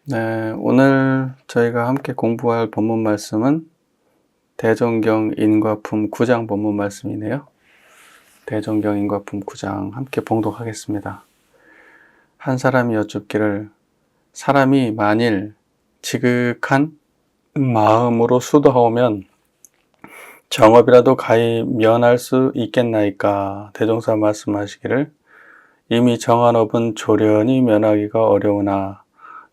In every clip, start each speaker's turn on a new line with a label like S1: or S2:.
S1: 네, 오늘 저희가 함께 공부할 본문 말씀은 대종경 인과품 9장 본문 말씀이네요. 대종경 인과품 9장 함께 봉독하겠습니다. 한 사람이 여쭙기를 사람이 만일 지극한 마음으로 수도하오면 정업이라도 가히 면할 수 있겠나이까. 대종사 말씀하시기를 이미 정한 업은 조련히 면하기가 어려우나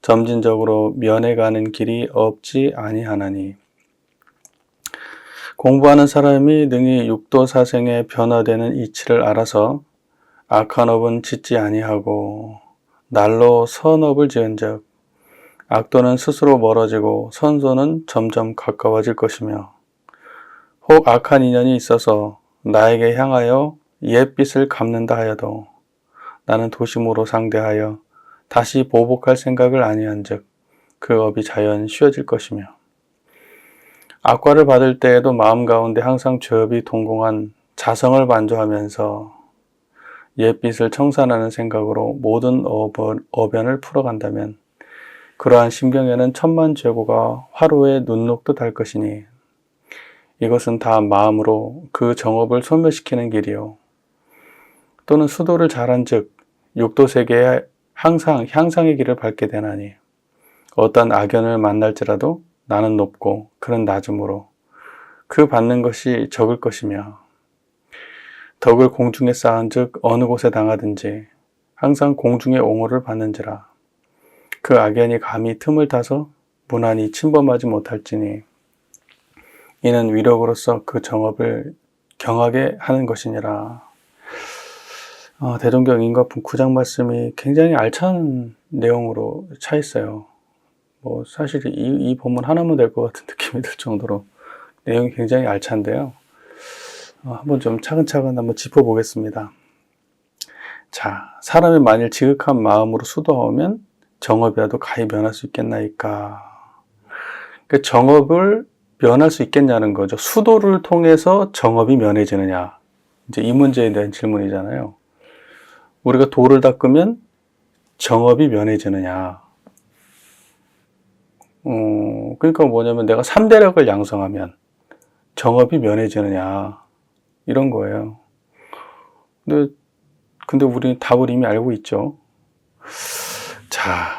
S1: 점진적으로 면해가는 길이 없지 아니하나니. 공부하는 사람이 능히 육도사생에 변화되는 이치를 알아서 악한 업은 짓지 아니하고 날로 선업을 지은즉 악도는 스스로 멀어지고 선도는 점점 가까워질 것이며 혹 악한 인연이 있어서 나에게 향하여 옛빚을 갚는다 하여도 나는 도심으로 상대하여 다시 보복할 생각을 아니한즉 그 업이 자연 쉬워질 것이며 악과를 받을 때에도 마음 가운데 항상 죄업이 동공한 자성을 반조하면서 옛빚을 청산하는 생각으로 모든 어변을 풀어간다면 그러한 심경에는 천만 죄고가 화로에 눈 녹듯 할 것이니 이것은 다 마음으로 그 정업을 소멸시키는 길이요 또는 수도를 잘한 즉 육도 세계에 항상 향상의 길을 밟게 되나니 어떤 악연을 만날지라도 나는 높고 그는 낮으므로 그 받는 것이 적을 것이며 덕을 공중에 쌓은 즉 어느 곳에 당하든지 항상 공중의 옹호를 받는지라 그 악연이 감히 틈을 타서 무난히 침범하지 못할지니 이는 위력으로서 그 정업을 경하게 하는 것이니라. 대종경 인과품 9장 말씀이 굉장히 알찬 내용으로 차 있어요. 사실 이 본문 하나면 될 것 같은 느낌이 들 정도로 내용이 굉장히 알찬데요. 한번 좀 차근차근 한번 짚어보겠습니다. 자, 사람이 만일 지극한 마음으로 수도하면 정업이라도 가히 면할 수 있겠나이까. 그러니까 정업을 면할 수 있겠냐는 거죠. 수도를 통해서 정업이 면해지느냐. 이제 이 문제에 대한 질문이잖아요. 우리가 도를 닦으면 정업이 면해지느냐. 그러니까 뭐냐면 내가 3대력을 양성하면 정업이 면해지느냐. 이런 거예요. 근데 우리는 답을 이미 알고 있죠. 자,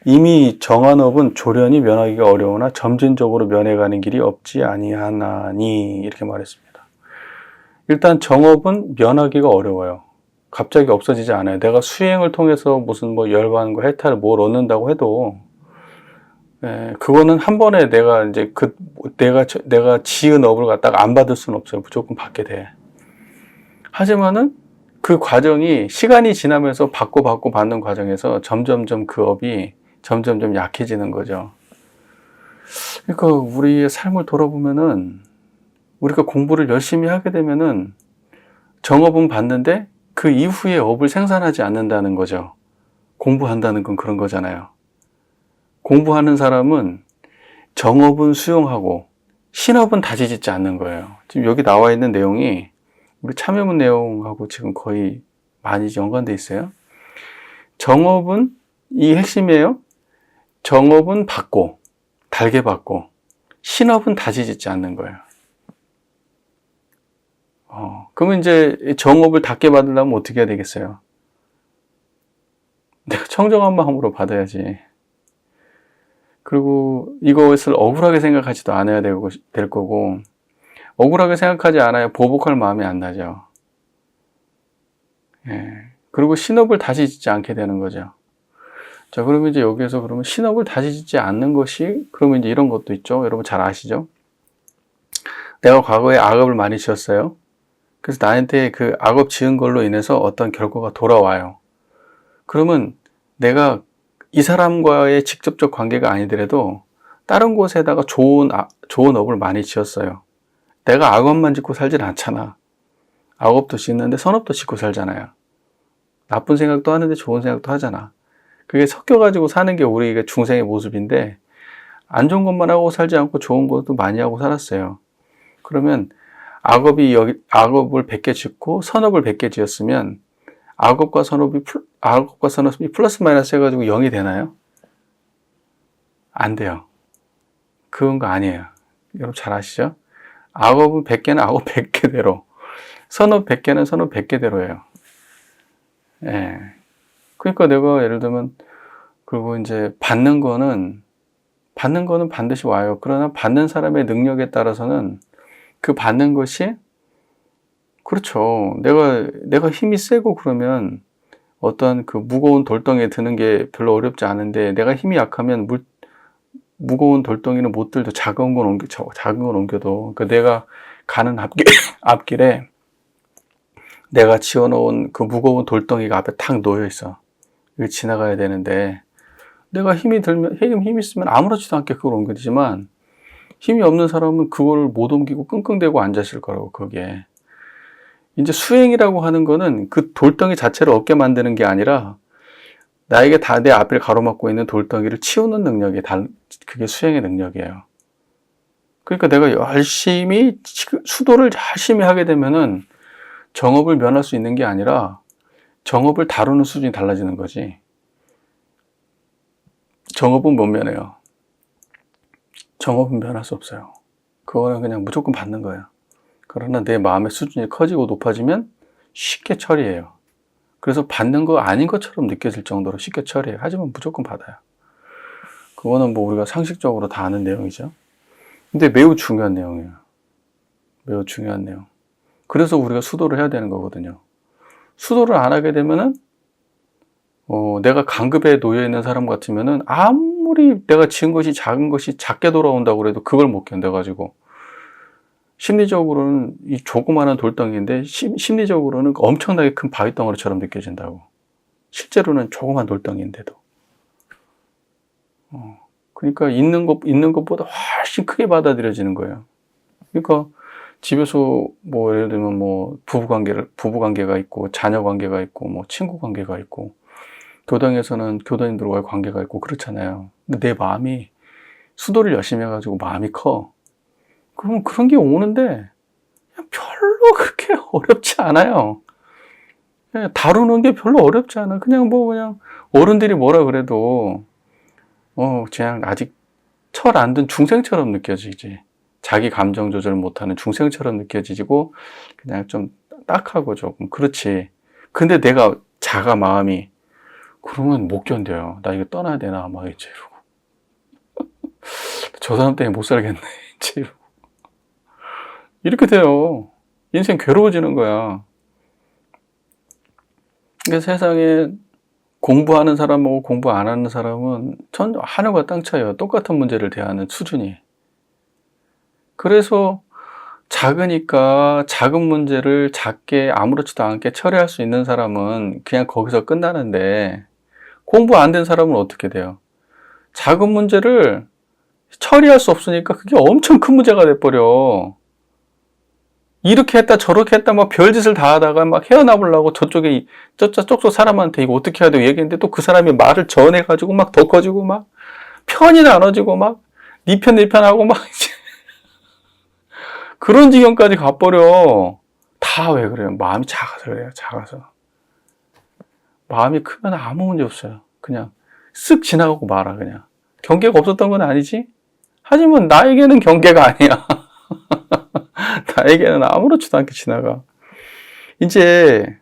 S1: 이미 정한 업은 조련히 면하기가 어려우나 점진적으로 면해가는 길이 없지 아니하나니 이렇게 말했습니다. 일단 정업은 면하기가 어려워요. 갑자기 없어지지 않아요. 내가 수행을 통해서 무슨 열반과 해탈을 뭘 얻는다고 해도 그거는 한 번에 내가 이제 내가 지은 업을 갖다가 안 받을 수는 없어요. 무조건 받게 돼. 하지만은 그 과정이 시간이 지나면서 받고 받는 과정에서 점점점 그 업이 점점점 약해지는 거죠. 그러니까 우리의 삶을 돌아보면은 우리가 공부를 열심히 하게 되면은 정업은 받는데 그 이후에 업을 생산하지 않는다는 거죠. 공부한다는 건 그런 거잖아요. 공부하는 사람은 정업은 수용하고 신업은 다지짓지 않는 거예요. 지금 여기 나와 있는 내용이 우리 참여문 내용하고 지금 거의 많이 연관돼 있어요. 정업은 이 핵심이에요. 정업은 받고 달게 받고 신업은 다지짓지 않는 거예요. 그러면 이제 정업을 닿게 받으려면 어떻게 해야 되겠어요? 내가 청정한 마음으로 받아야지. 그리고 이것을 억울하게 생각하지도 않아야 될 거고 억울하게 생각하지 않아야 보복할 마음이 안 나죠. 그리고 신업을 다시 짓지 않게 되는 거죠. 자, 그러면 이제 여기에서 그러면 신업을 다시 짓지 않는 것이 그러면 이제 이런 것도 있죠. 여러분 잘 아시죠? 내가 과거에 악업을 많이 지었어요. 그래서 나한테 그 악업 지은 걸로 인해서 어떤 결과가 돌아와요. 그러면 내가 이 사람과의 직접적 관계가 아니더라도 다른 곳에다가 좋은 업을 많이 지었어요. 내가 악업만 짓고 살진 않잖아. 악업도 짓는데 선업도 짓고 살잖아요. 나쁜 생각도 하는데 좋은 생각도 하잖아. 그게 섞여가지고 사는 게 우리 중생의 모습인데 안 좋은 것만 하고 살지 않고 좋은 것도 많이 하고 살았어요. 그러면 악업을 100개 짓고 선업을 100개 지었으면 악업과 선업이 플러스 마이너스 해가지고 0이 되나요? 안 돼요. 그런 거 아니에요. 여러분 잘 아시죠? 악업은 100개는 악업 100개대로, 선업 100개는 선업 100개대로예요. 예. 그러니까 내가 예를 들면, 그리고 이제 받는 거는 반드시 와요. 그러나 받는 사람의 능력에 따라서는 그 받는 것이, 그렇죠. 내가 힘이 세고 그러면 어떤 그 무거운 돌덩이에 드는 게 별로 어렵지 않은데, 내가 힘이 약하면 무거운 돌덩이는 못 들도 작은 건 옮겨도. 그러니까 내가 가는 앞길에 내가 지어놓은 그 무거운 돌덩이가 앞에 탁 놓여 있어. 이거 지나가야 되는데, 내가 힘이 있으면 아무렇지도 않게 그걸 옮기지만, 힘이 없는 사람은 그걸 못 옮기고 끙끙대고 앉았을 거라고, 거기에. 이제 수행이라고 하는 거는 그 돌덩이 자체를 없게 만드는 게 아니라, 나에게 다 내 앞을 가로막고 있는 돌덩이를 치우는 능력이 그게 수행의 능력이에요. 그러니까 내가 열심히 수도를 열심히 하게 되면은 정업을 면할 수 있는 게 아니라 정업을 다루는 수준이 달라지는 거지. 정업은 못 면해요. 정업은 면할 수 없어요. 그거는 그냥 무조건 받는 거예요. 그러나 내 마음의 수준이 커지고 높아지면 쉽게 처리해요. 그래서 받는 거 아닌 것처럼 느껴질 정도로 쉽게 처리해요. 하지만 무조건 받아요. 그거는 뭐 우리가 상식적으로 다 아는 내용이죠. 근데 매우 중요한 내용이에요. 매우 중요한 내용. 그래서 우리가 수도를 해야 되는 거거든요. 수도를 안 하게 되면은 내가 간급에 놓여 있는 사람 같으면은 아무리 내가 지은 것이 작은 것이 작게 돌아온다고 그래도 그걸 못 견뎌가지고, 심리적으로는 이 조그마한 돌덩이인데 심리적으로는 엄청나게 큰 바위덩어리처럼 느껴진다고. 실제로는 조그만 돌덩이인데도. 그러니까 있는 것보다 훨씬 크게 받아들여지는 거예요. 그러니까 집에서 뭐 예를 들면 뭐 부부 관계가 있고, 자녀 관계가 있고, 뭐 친구 관계가 있고, 교당에서는 교도인들과의 관계가 있고 그렇잖아요. 근데 내 마음이 수도를 열심히 해가지고 마음이 커. 그러면 그런 게 오는데 그냥 별로 그렇게 어렵지 않아요. 다루는 게 별로 어렵지 않아. 그냥 어른들이 뭐라 그래도 그냥 아직 철 안 든 중생처럼 느껴지지. 자기 감정 조절 못하는 중생처럼 느껴지고, 그냥 좀 딱하고 조금 그렇지. 근데 내가 작아, 마음이. 그러면 못 견뎌요. 나 이거 떠나야 되나 막 이제 이러고 저 사람 때문에 못 살겠네 이제 이러고 이렇게 돼요. 인생 괴로워지는 거야. 그러니까 세상에 공부하는 사람하고 공부 안 하는 사람은 하늘과 땅 차이예요. 똑같은 문제를 대하는 수준이. 그래서 작으니까 작은 문제를 작게 아무렇지도 않게 처리할 수 있는 사람은 그냥 거기서 끝나는데, 공부 안 된 사람은 어떻게 돼요? 작은 문제를 처리할 수 없으니까 그게 엄청 큰 문제가 돼버려. 이렇게 했다 저렇게 했다 막 별짓을 다 하다가 막 헤어나보려고 저쪽 사람한테 이거 어떻게 해야 되고 얘기했는데, 또 그 사람이 말을 전해가지고 막 더 커지고 막 편이 나눠지고 막 네 편 내 편 하고 막 이제 그런 지경까지 가버려. 다 왜 그래요? 마음이 작아서 그래요. 작아서. 마음이 크면 아무 문제 없어요. 그냥 쓱 지나가고 말아. 그냥 경계가 없었던 건 아니지? 하지만 나에게는 경계가 아니야. 나에게는 아무렇지도 않게 지나가. 이제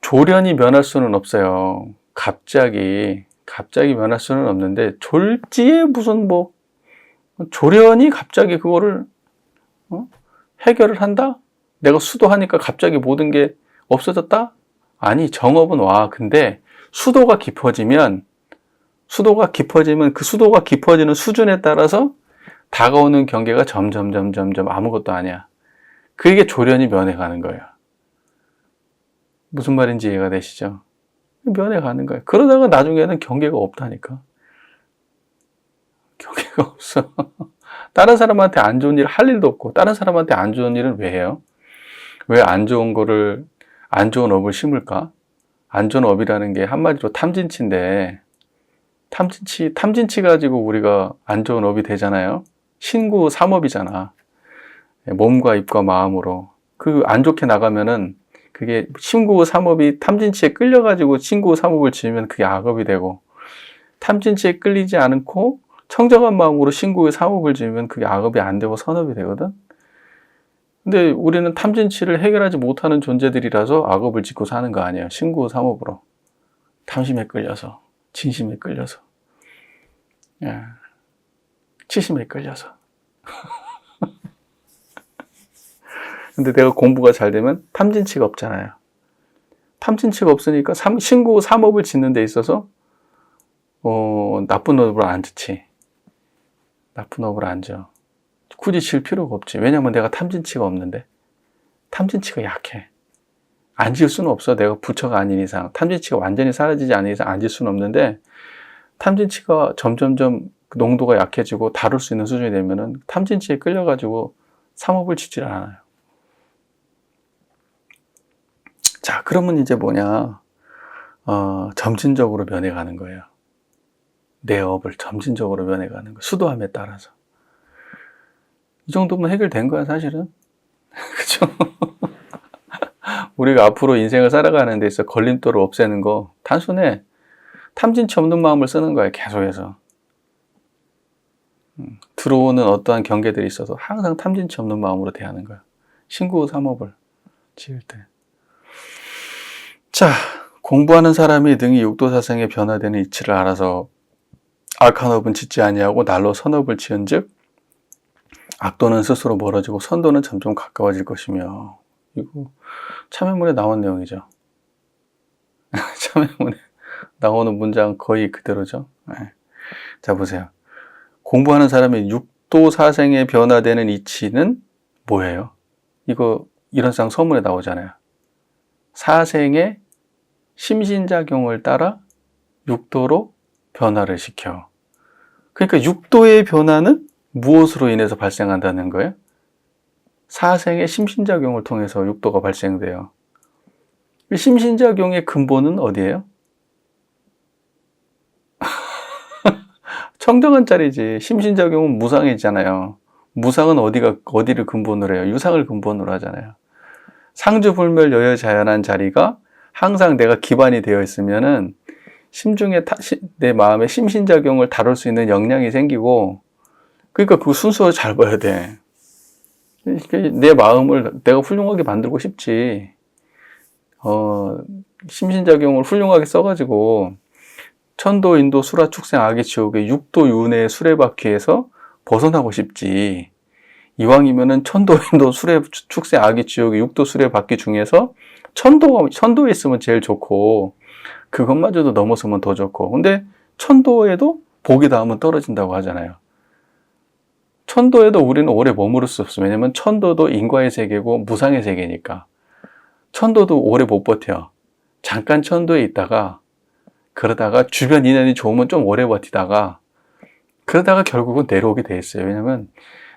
S1: 조련이 면할 수는 없어요. 갑자기 면할 수는 없는데, 졸지에 무슨 조련이 갑자기 그거를 해결을 한다? 내가 수도하니까 갑자기 모든 게 없어졌다? 아니, 정업은 와. 근데 수도가 깊어지면 그 수도가 깊어지는 수준에 따라서 다가오는 경계가 점점 아무것도 아니야. 그게 조련이 면해가는 거예요. 무슨 말인지 이해가 되시죠? 면해가는 거예요. 그러다가 나중에는 경계가 없다니까. 경계가 없어. 다른 사람한테 안 좋은 일 할 일도 없고, 다른 사람한테 안 좋은 일은 왜 해요? 왜 안 좋은 업을 심을까? 안 좋은 업이라는 게 한마디로 탐진치인데, 탐진치 가지고 우리가 안 좋은 업이 되잖아요. 신구 삼업이잖아. 몸과 입과 마음으로. 그 안 좋게 나가면은 그게 신구 삼업이 탐진치에 끌려가지고 신구 삼업을 지으면 그게 악업이 되고, 탐진치에 끌리지 않고 청정한 마음으로 신구의 삼업을 지으면 그게 악업이 안 되고 선업이 되거든. 근데 우리는 탐진치를 해결하지 못하는 존재들이라서 악업을 짓고 사는 거 아니에요. 신구 삼업으로. 탐심에 끌려서, 진심에 끌려서, 치심에 끌려서. 근데 내가 공부가 잘 되면 탐진치가 없잖아요. 탐진치가 없으니까 신구 삼업을 짓는 데 있어서 나쁜 업을 안 짓지. 나쁜 업을 안 져. 굳이 질 필요가 없지. 왜냐면 내가 탐진치가 없는데. 탐진치가 약해. 안 지을 수는 없어. 내가 부처가 아닌 이상. 탐진치가 완전히 사라지지 않은 이상 안 지을 수는 없는데, 탐진치가 점점점 농도가 약해지고 다룰 수 있는 수준이 되면은 탐진치에 끌려가지고 삼업을 짓질 않아요. 자, 그러면 이제 뭐냐, 점진적으로 변해가는 거예요. 내 업을 점진적으로 변해가는 거. 수도함에 따라서. 이 정도면 해결된 거야, 사실은. 그죠? 우리가 앞으로 인생을 살아가는 데 있어 걸림돌을 없애는 거 단순해. 탐진치 없는 마음을 쓰는 거야, 계속해서. 들어오는 어떠한 경계들이 있어서 항상 탐진치 없는 마음으로 대하는 거야. 신구 삼업을 지을 때. 자, 공부하는 사람이 등이 육도사생에 변화되는 이치를 알아서 악한 업은 짓지 아니하고 날로 선업을 지은즉 악도는 스스로 멀어지고 선도는 점점 가까워질 것이며. 이거 참회문에 나온 내용이죠. 참회문에 나오는 문장 거의 그대로죠. 자, 보세요. 공부하는 사람이 육도사생에 변화되는 이치는 뭐예요? 이거 이런상 서문에 나오잖아요. 사생의 심신작용을 따라 육도로 변화를 시켜. 그러니까 육도의 변화는 무엇으로 인해서 발생한다는 거예요? 사생의 심신작용을 통해서 육도가 발생돼요. 심신작용의 근본은 어디예요? 청정한 자리지. 심신작용은 무상이잖아요. 무상은 어디를 근본으로 해요? 유상을 근본으로 하잖아요. 상주불멸 여여자연한 자리가 항상 내가 기반이 되어 있으면은 심중에 내 마음의 심신작용을 다룰 수 있는 역량이 생기고, 그러니까 그 순서를 잘 봐야 돼. 내 마음을 내가 훌륭하게 만들고 싶지. 심신작용을 훌륭하게 써가지고 천도, 인도, 수라, 축생, 악의 지옥의 육도, 윤회의 수레바퀴에서 벗어나고 싶지. 이왕이면은 천도, 인도, 수레, 축생, 악의 지옥의 육도, 수레바퀴 중에서 천도에 있으면 제일 좋고, 그것마저도 넘어서면 더 좋고. 근데 천도에도 복이 닿으면 떨어진다고 하잖아요. 천도에도 우리는 오래 머무를 수 없어요. 왜냐면 천도도 인과의 세계고 무상의 세계니까. 천도도 오래 못 버텨. 잠깐 천도에 있다가, 그러다가 주변 인연이 좋으면 좀 오래 버티다가, 그러다가 결국은 내려오게 돼 있어요. 왜냐면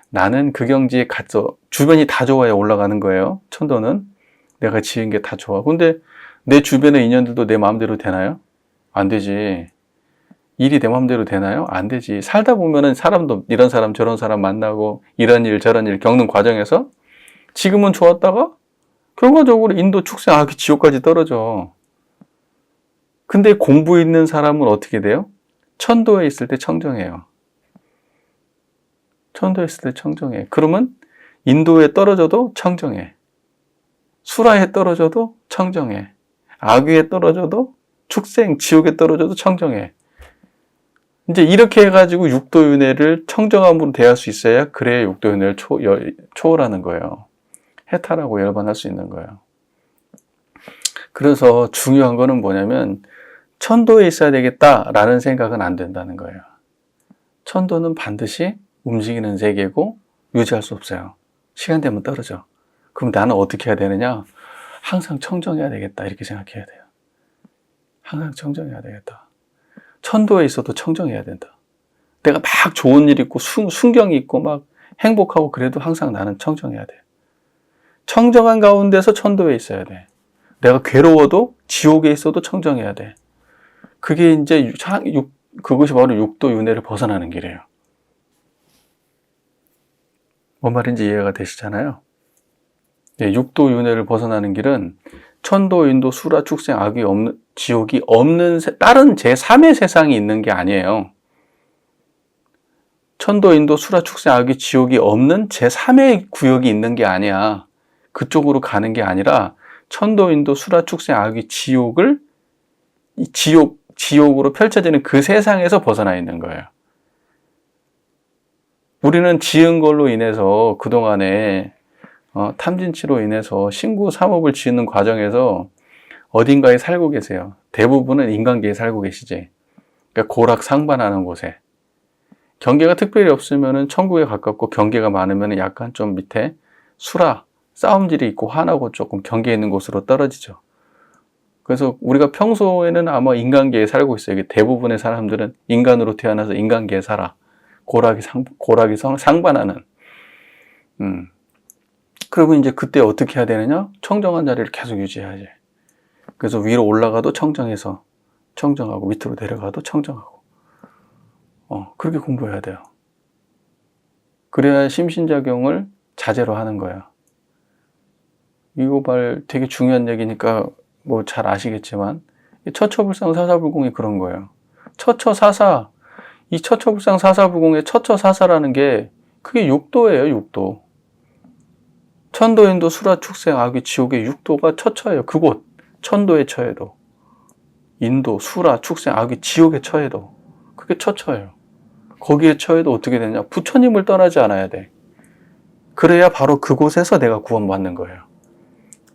S1: 나는 그 경지에 가서 주변이 다 좋아야 올라가는 거예요. 천도는. 내가 지은 게 다 좋아. 근데 내 주변의 인연들도 내 마음대로 되나요? 안 되지. 일이 내 마음대로 되나요? 안 되지. 살다 보면은 사람도 이런 사람 저런 사람 만나고 이런 일 저런 일 겪는 과정에서 지금은 좋았다가 결과적으로 인도, 축생, 악의 지옥까지 떨어져. 근데 공부 있는 사람은 어떻게 돼요? 천도에 있을 때 청정해요. 천도에 있을 때 청정해. 그러면 인도에 떨어져도 청정해. 수라에 떨어져도 청정해. 악위에 떨어져도 축생, 지옥에 떨어져도 청정해. 이제 이렇게 해가지고 육도윤회를 청정함으로 대할 수 있어야 그래야 육도윤회를 초월하는 거예요. 해탈하고 열반할 수 있는 거예요. 그래서 중요한 거는 뭐냐면 천도에 있어야 되겠다라는 생각은 안 된다는 거예요. 천도는 반드시 움직이는 세계고 유지할 수 없어요. 시간 되면 떨어져. 그럼 나는 어떻게 해야 되느냐? 항상 청정해야 되겠다 이렇게 생각해야 돼요. 항상 청정해야 되겠다. 천도에 있어도 청정해야 된다. 내가 막 좋은 일 있고 순경이 있고 막 행복하고 그래도 항상 나는 청정해야 돼. 청정한 가운데서 천도에 있어야 돼. 내가 괴로워도 지옥에 있어도 청정해야 돼. 그게 이제 그것이 바로 육도윤회를 벗어나는 길이에요. 뭔 말인지 이해가 되시잖아요. 네, 육도윤회를 벗어나는 길은 천도, 인도, 수라, 축생, 악이 없는, 지옥이 없는 다른 제3의 세상이 있는 게 아니에요. 천도, 인도, 수라, 축생, 악귀, 지옥이 없는 제3의 구역이 있는 게 아니야. 그쪽으로 가는 게 아니라 천도, 인도, 수라, 축생, 악귀, 지옥을 지옥으로 펼쳐지는 그 세상에서 벗어나 있는 거예요. 우리는 지은 걸로 인해서 그동안에 탐진치로 인해서 신구 삼업을 지는 과정에서 어딘가에 살고 계세요. 대부분은 인간계에 살고 계시지. 그러니까 고락 상반하는 곳에. 경계가 특별히 없으면 천국에 가깝고 경계가 많으면 약간 좀 밑에 수라, 싸움질이 있고 화나고 조금 경계 있는 곳으로 떨어지죠. 그래서 우리가 평소에는 아마 인간계에 살고 있어요. 대부분의 사람들은 인간으로 태어나서 인간계에 살아. 고락이 상반하는. 그러면 이제 그때 어떻게 해야 되느냐? 청정한 자리를 계속 유지해야지. 그래서 위로 올라가도 청정해서 청정하고 밑으로 내려가도 청정하고. 그렇게 공부해야 돼요. 그래야 심신작용을 자제로 하는 거예요. 이거 되게 중요한 얘기니까 뭐 잘 아시겠지만 처처불상 사사불공이 그런 거예요. 처처사사, 이 처처불상 사사불공의 처처사사라는 게 그게 육도예요. 육도. 천도인도 수라 축생 악귀 지옥의 육도가 처처예요. 그곳 천도의 처에도 인도 수라 축생 악귀 지옥의 처에도 그게 처처예요. 거기에 처해도 어떻게 되냐? 부처님을 떠나지 않아야 돼. 그래야 바로 그곳에서 내가 구원받는 거예요.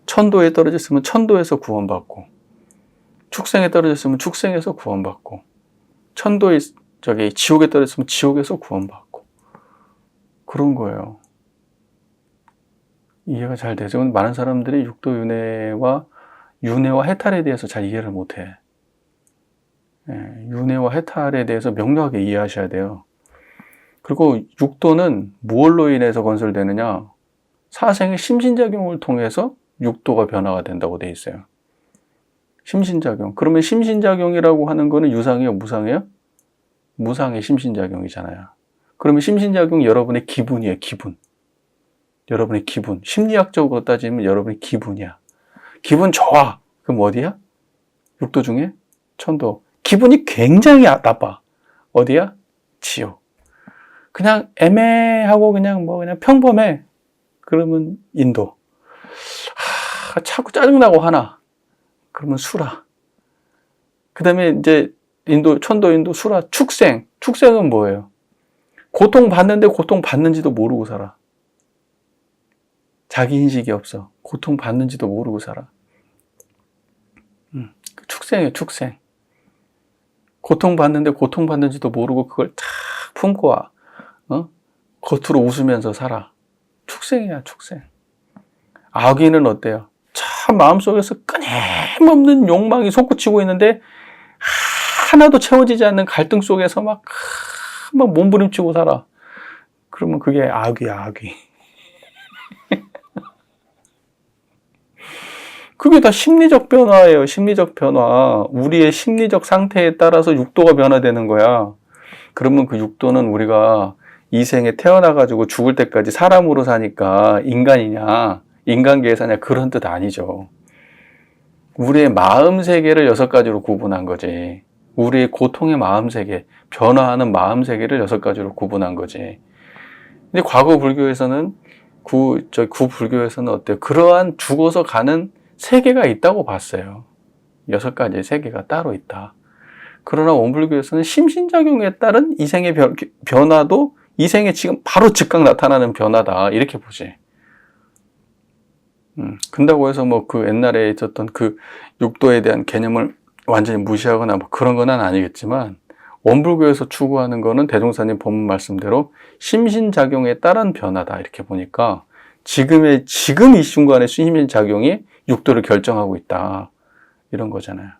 S1: 천도에 떨어졌으면 천도에서 구원받고, 축생에 떨어졌으면 축생에서 구원받고, 지옥에 떨어졌으면 지옥에서 구원받고. 그런 거예요. 이해가 잘 되죠? 많은 사람들이 육도 윤회와 해탈에 대해서 잘 이해를 못해. 윤회와 해탈에 대해서 명료하게 이해하셔야 돼요. 그리고 육도는 무엇로 인해서 건설되느냐? 사생의 심신작용을 통해서 육도가 변화가 된다고 돼 있어요. 심신작용. 그러면 심신작용이라고 하는 거는 유상이에요? 무상이에요? 무상의 심신작용이잖아요. 그러면 심신작용이 여러분의 기분이에요. 기분. 여러분의 기분. 심리학적으로 따지면 여러분의 기분이야. 기분 좋아. 그럼 어디야? 육도 중에? 천도. 기분이 굉장히 나빠. 어디야? 지옥. 그냥 애매하고 그냥 평범해. 그러면 인도. 자꾸 짜증나고 화나. 그러면 수라. 그 다음에 이제 천도, 인도, 수라, 축생. 축생은 뭐예요? 고통받는데 고통받는지도 모르고 살아. 자기 인식이 없어. 고통받는지도 모르고 살아. 축생이에요, 축생. 고통받는데 고통받는지도 모르고 그걸 탁 품고 와. 겉으로 웃으면서 살아. 축생이야, 축생. 악귀는 어때요? 참 마음속에서 끊임없는 욕망이 솟구치고 있는데 하나도 채워지지 않는 갈등 속에서 막 몸부림치고 살아. 그러면 그게 악귀야, 악귀. 그게 다 심리적 변화예요. 심리적 변화. 우리의 심리적 상태에 따라서 육도가 변화되는 거야. 그러면 그 육도는 우리가 이 생에 태어나가지고 죽을 때까지 사람으로 사니까 인간이냐, 인간계에 사냐, 그런 뜻 아니죠. 우리의 마음 세계를 6가지로 구분한 거지. 우리의 고통의 마음 세계, 변화하는 마음 세계를 6가지로 구분한 거지. 근데 과거 불교에서는, 구불교에서는 어때요? 그러한 죽어서 가는 세계가 있다고 봤어요. 6가지의 세계가 따로 있다. 그러나 원불교에서는 심신작용에 따른 이생의 변화도 이생에 지금 바로 즉각 나타나는 변화다. 이렇게 보지. 근다고 해서 그 옛날에 있었던 그 육도에 대한 개념을 완전히 무시하거나 그런 건 아니겠지만, 원불교에서 추구하는 거는 대종사님 법문 말씀대로 심신작용에 따른 변화다. 이렇게 보니까 지금 이 순간의 심신작용이 육도를 결정하고 있다. 이런 거잖아요.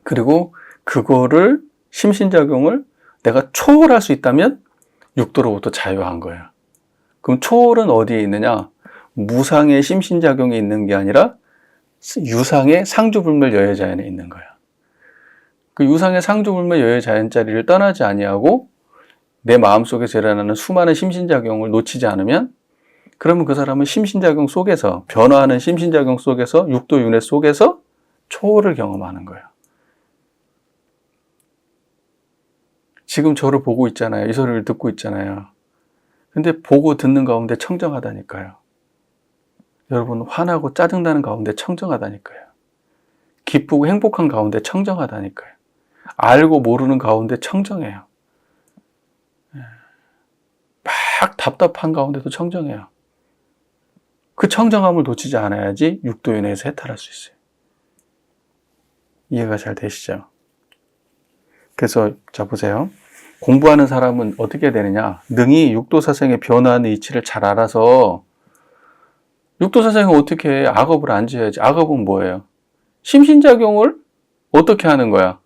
S1: 그리고 그거를 심신작용을 내가 초월할 수 있다면 육도로부터 자유한 거예요. 그럼 초월은 어디에 있느냐? 무상의 심신작용이 있는 게 아니라 유상의 상주불멸 여여자연에 있는 거예요. 그 유상의 상주불멸 여여자연자리를 떠나지 아니하고 내 마음속에서 일어나는 수많은 심신작용을 놓치지 않으면, 그러면 그 사람은 심신작용 속에서, 변화하는 심신작용 속에서, 육도윤회 속에서 초월을 경험하는 거예요. 지금 저를 보고 있잖아요. 이 소리를 듣고 있잖아요. 근데 보고 듣는 가운데 청정하다니까요. 여러분, 화나고 짜증나는 가운데 청정하다니까요. 기쁘고 행복한 가운데 청정하다니까요. 알고 모르는 가운데 청정해요. 막 답답한 가운데도 청정해요. 그 청정함을 놓치지 않아야지 육도윤회에서 해탈할 수 있어요. 이해가 잘 되시죠? 그래서 자 보세요. 공부하는 사람은 어떻게 되느냐? 능히 육도사생의 변화하는 이치를 잘 알아서 육도사생은 어떻게 해? 악업을 안 지어야지. 악업은 뭐예요? 심신작용을 어떻게 하는 거야?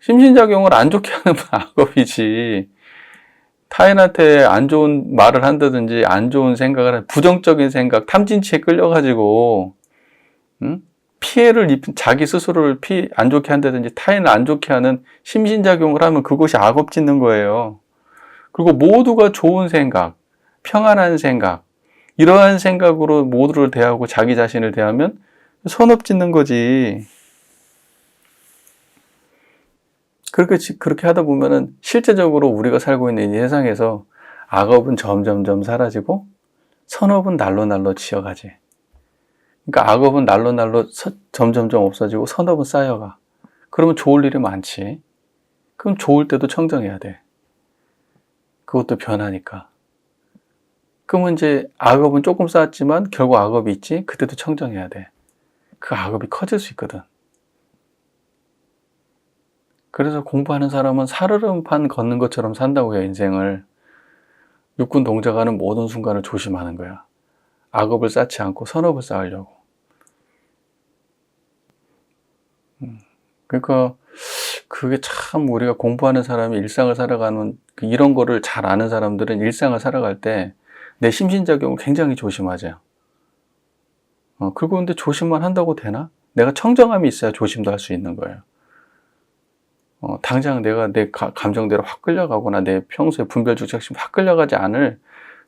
S1: 심신작용을 안 좋게 하는 건 악업이지. 타인한테 안 좋은 말을 한다든지 안 좋은 생각을 하는 부정적인 생각, 탐진치에 끌려가지고 피해를 입힌 자기 스스로를 안 좋게 한다든지 타인을 안 좋게 하는 심신작용을 하면 그것이 악업 짓는 거예요. 그리고 모두가 좋은 생각, 평안한 생각, 이러한 생각으로 모두를 대하고 자기 자신을 대하면 선업 짓는 거지. 그렇게 하다 보면은 실제적으로 우리가 살고 있는 이 세상에서 악업은 점점점 사라지고 선업은 날로 지어가지. 그러니까 악업은 날로 점점점 없어지고 선업은 쌓여가. 그러면 좋을 일이 많지. 그럼 좋을 때도 청정해야 돼. 그것도 변하니까. 그러면 이제 악업은 조금 쌓았지만 결국 악업이 있지. 그때도 청정해야 돼. 그 악업이 커질 수 있거든. 그래서 공부하는 사람은 살얼음판 걷는 것처럼 산다고 해요, 인생을. 육군 동작하는 모든 순간을 조심하는 거야. 악업을 쌓지 않고 선업을 쌓으려고. 그러니까 그게 참 우리가 공부하는 사람이 일상을 살아가는 이런 거를 잘 아는 사람들은 일상을 살아갈 때 내 심신작용을 굉장히 조심하죠. 그리고 근데 조심만 한다고 되나? 내가 청정함이 있어야 조심도 할 수 있는 거예요. 당장 내가 내 감정대로 확 끌려가거나 내 평소에 분별주착심 확 끌려가지 않을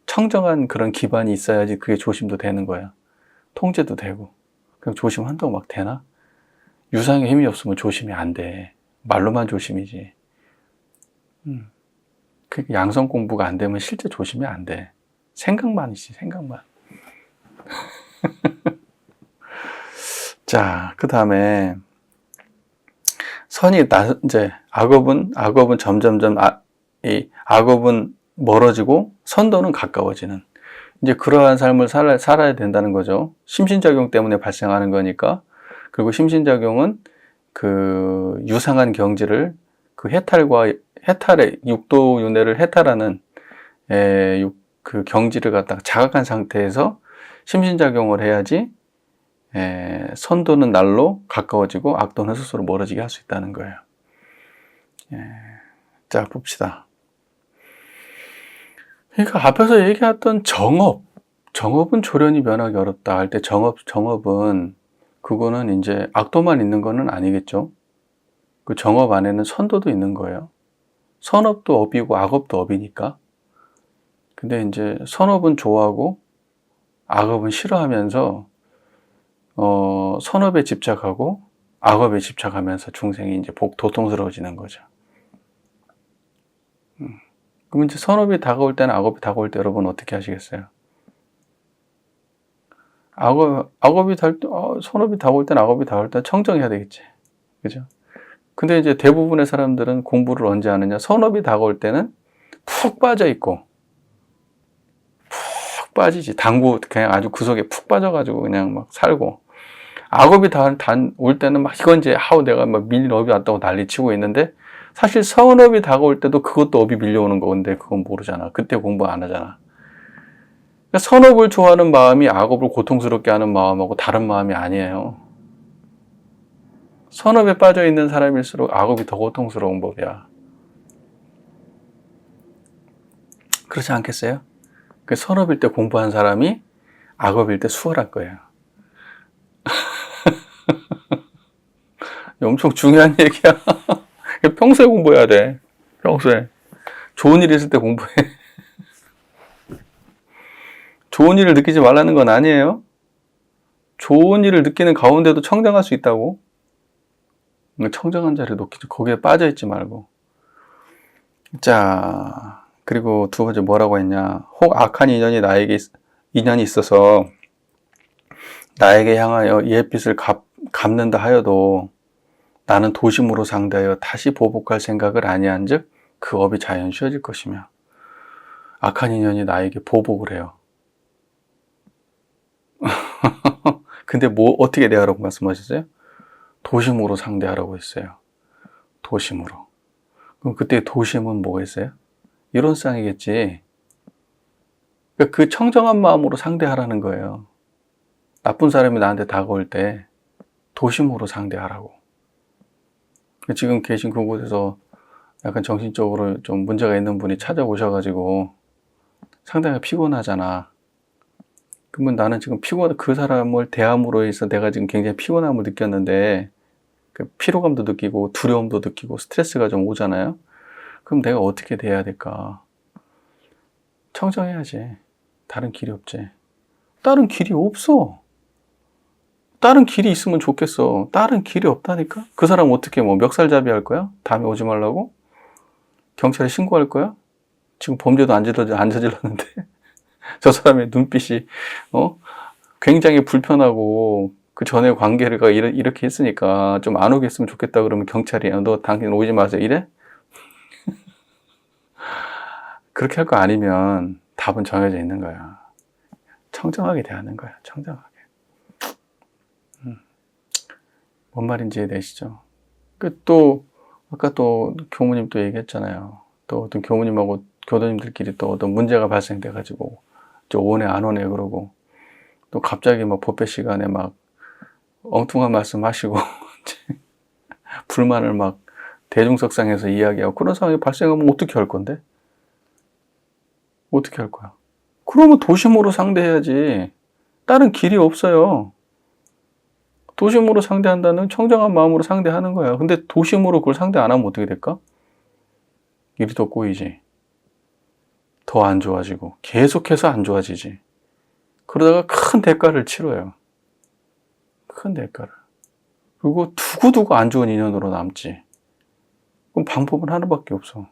S1: 청정한 그런 기반이 있어야지 그게 조심도 되는 거야. 통제도 되고. 그냥 조심한다고 막 되나? 유상의 힘이 없으면 조심이 안 돼. 말로만 조심이지. 그 양성 공부가 안 되면 실제 조심이 안 돼. 생각만이지, 생각만. 자, 그 다음에 선이 이제 악업은 점점점 악업은 멀어지고 선도는 가까워지는 이제 그러한 삶을 살아야 된다는 거죠. 심신작용 때문에 발생하는 거니까. 그리고 심신작용은 그 유상한 경지를 그 해탈의 육도윤회를 해탈하는 그 경지를 갖다가 자각한 상태에서 심신작용을 해야지 선도는 날로 가까워지고 악도는 스스로 멀어지게 할 수 있다는 거예요. 자, 봅시다. 그러니까 앞에서 얘기했던 정업은 조련이 면하기 어렵다 할 때 정업은 그거는 이제 악도만 있는 거는 아니겠죠. 그 정업 안에는 선도도 있는 거예요. 선업도 업이고 악업도 업이니까. 근데 이제 선업은 좋아하고 악업은 싫어하면서 선업에 집착하고 악업에 집착하면서 중생이 이제 도통스러워지는 거죠. 그럼 이제 선업이 다가올 때는 악업이 다가올 때 여러분 어떻게 하시겠어요? 선업이 다가올 때는 악업이 다가올 때는 청정해야 되겠지. 그죠? 근데 이제 대부분의 사람들은 공부를 언제 하느냐? 선업이 다가올 때는 푹 빠져 있고, 푹 빠지지. 그냥 아주 그 속에 푹 빠져가지고 그냥 막 살고. 악업이 올 때는 막 이건 이제 내가 막 밀린 업이 왔다고 난리치고 있는데 사실 선업이 다가올 때도 그것도 업이 밀려오는 건데 그건 모르잖아. 그때 공부 안 하잖아. 그러니까 선업을 좋아하는 마음이 악업을 고통스럽게 하는 마음하고 다른 마음이 아니에요. 선업에 빠져 있는 사람일수록 악업이 더 고통스러운 법이야. 그렇지 않겠어요? 그 선업일 때 공부한 사람이 악업일 때 수월할 거예요. 엄청 중요한 얘기야. 평소에 공부해야 돼. 평소에. 좋은 일 있을 때 공부해. 좋은 일을 느끼지 말라는 건 아니에요. 좋은 일을 느끼는 가운데도 청정할 수 있다고. 청정한 자리에 놓기지. 거기에 빠져있지 말고. 자, 그리고 두 번째 뭐라고 했냐. 혹 악한 인연이 있어서 나에게 향하여 옛빚을 갚는다 하여도 나는 도심으로 상대하여 다시 보복할 생각을 아니한 즉 그 업이 자연 쉬어질 것이며. 악한 인연이 나에게 보복을 해요. 근데 어떻게 대하라고 말씀하셨어요? 도심으로 상대하라고 했어요. 도심으로. 그럼 그때 도심은 뭐가 있어요? 이론상이겠지. 그러니까 그 청정한 마음으로 상대하라는 거예요. 나쁜 사람이 나한테 다가올 때 도심으로 상대하라고. 지금 계신 그곳에서 약간 정신적으로 좀 문제가 있는 분이 찾아오셔가지고 상당히 피곤하잖아. 그러면 나는 지금 그 사람을 대함으로 해서 내가 지금 굉장히 피곤함을 느꼈는데, 그 피로감도 느끼고 두려움도 느끼고 스트레스가 좀 오잖아요. 그럼 내가 어떻게 대해야 될까? 청정해야지. 다른 길이 없지. 다른 길이 없어. 다른 길이 있으면 좋겠어. 다른 길이 없다니까? 그 사람 어떻게 멱살잡이 할 거야? 다음에 오지 말라고? 경찰에 신고할 거야? 지금 범죄도 안 저질렀는데 저 사람의 눈빛이 굉장히 불편하고 그 전에 관계가 이렇게 했으니까 좀 안 오겠으면 좋겠다 그러면 경찰이 너 당신 오지 마세요 이래? 그렇게 할 거 아니면 답은 정해져 있는 거야. 청정하게 대하는 거야. 청정하게. 뭔 말인지 이해되시죠? 또 아까 또 교무님 또 얘기했잖아요. 또 어떤 교무님하고 교도님들끼리 또 어떤 문제가 발생돼 가지고 오네 안 오네 그러고 또 갑자기 막 법회 시간에 막 엉뚱한 말씀 하시고 불만을 막 대중석상에서 이야기하고 그런 상황이 발생하면 어떻게 할 건데? 어떻게 할 거야? 그러면 도심으로 상대해야지. 다른 길이 없어요. 도심으로 상대한다는 청정한 마음으로 상대하는 거야. 근데 도심으로 그걸 상대 안 하면 어떻게 될까? 일이 더 꼬이지. 더 안 좋아지고 계속해서 안 좋아지지. 그러다가 큰 대가를 치러요. 큰 대가를. 그리고 두고두고 안 좋은 인연으로 남지. 그럼 방법은 하나밖에 없어.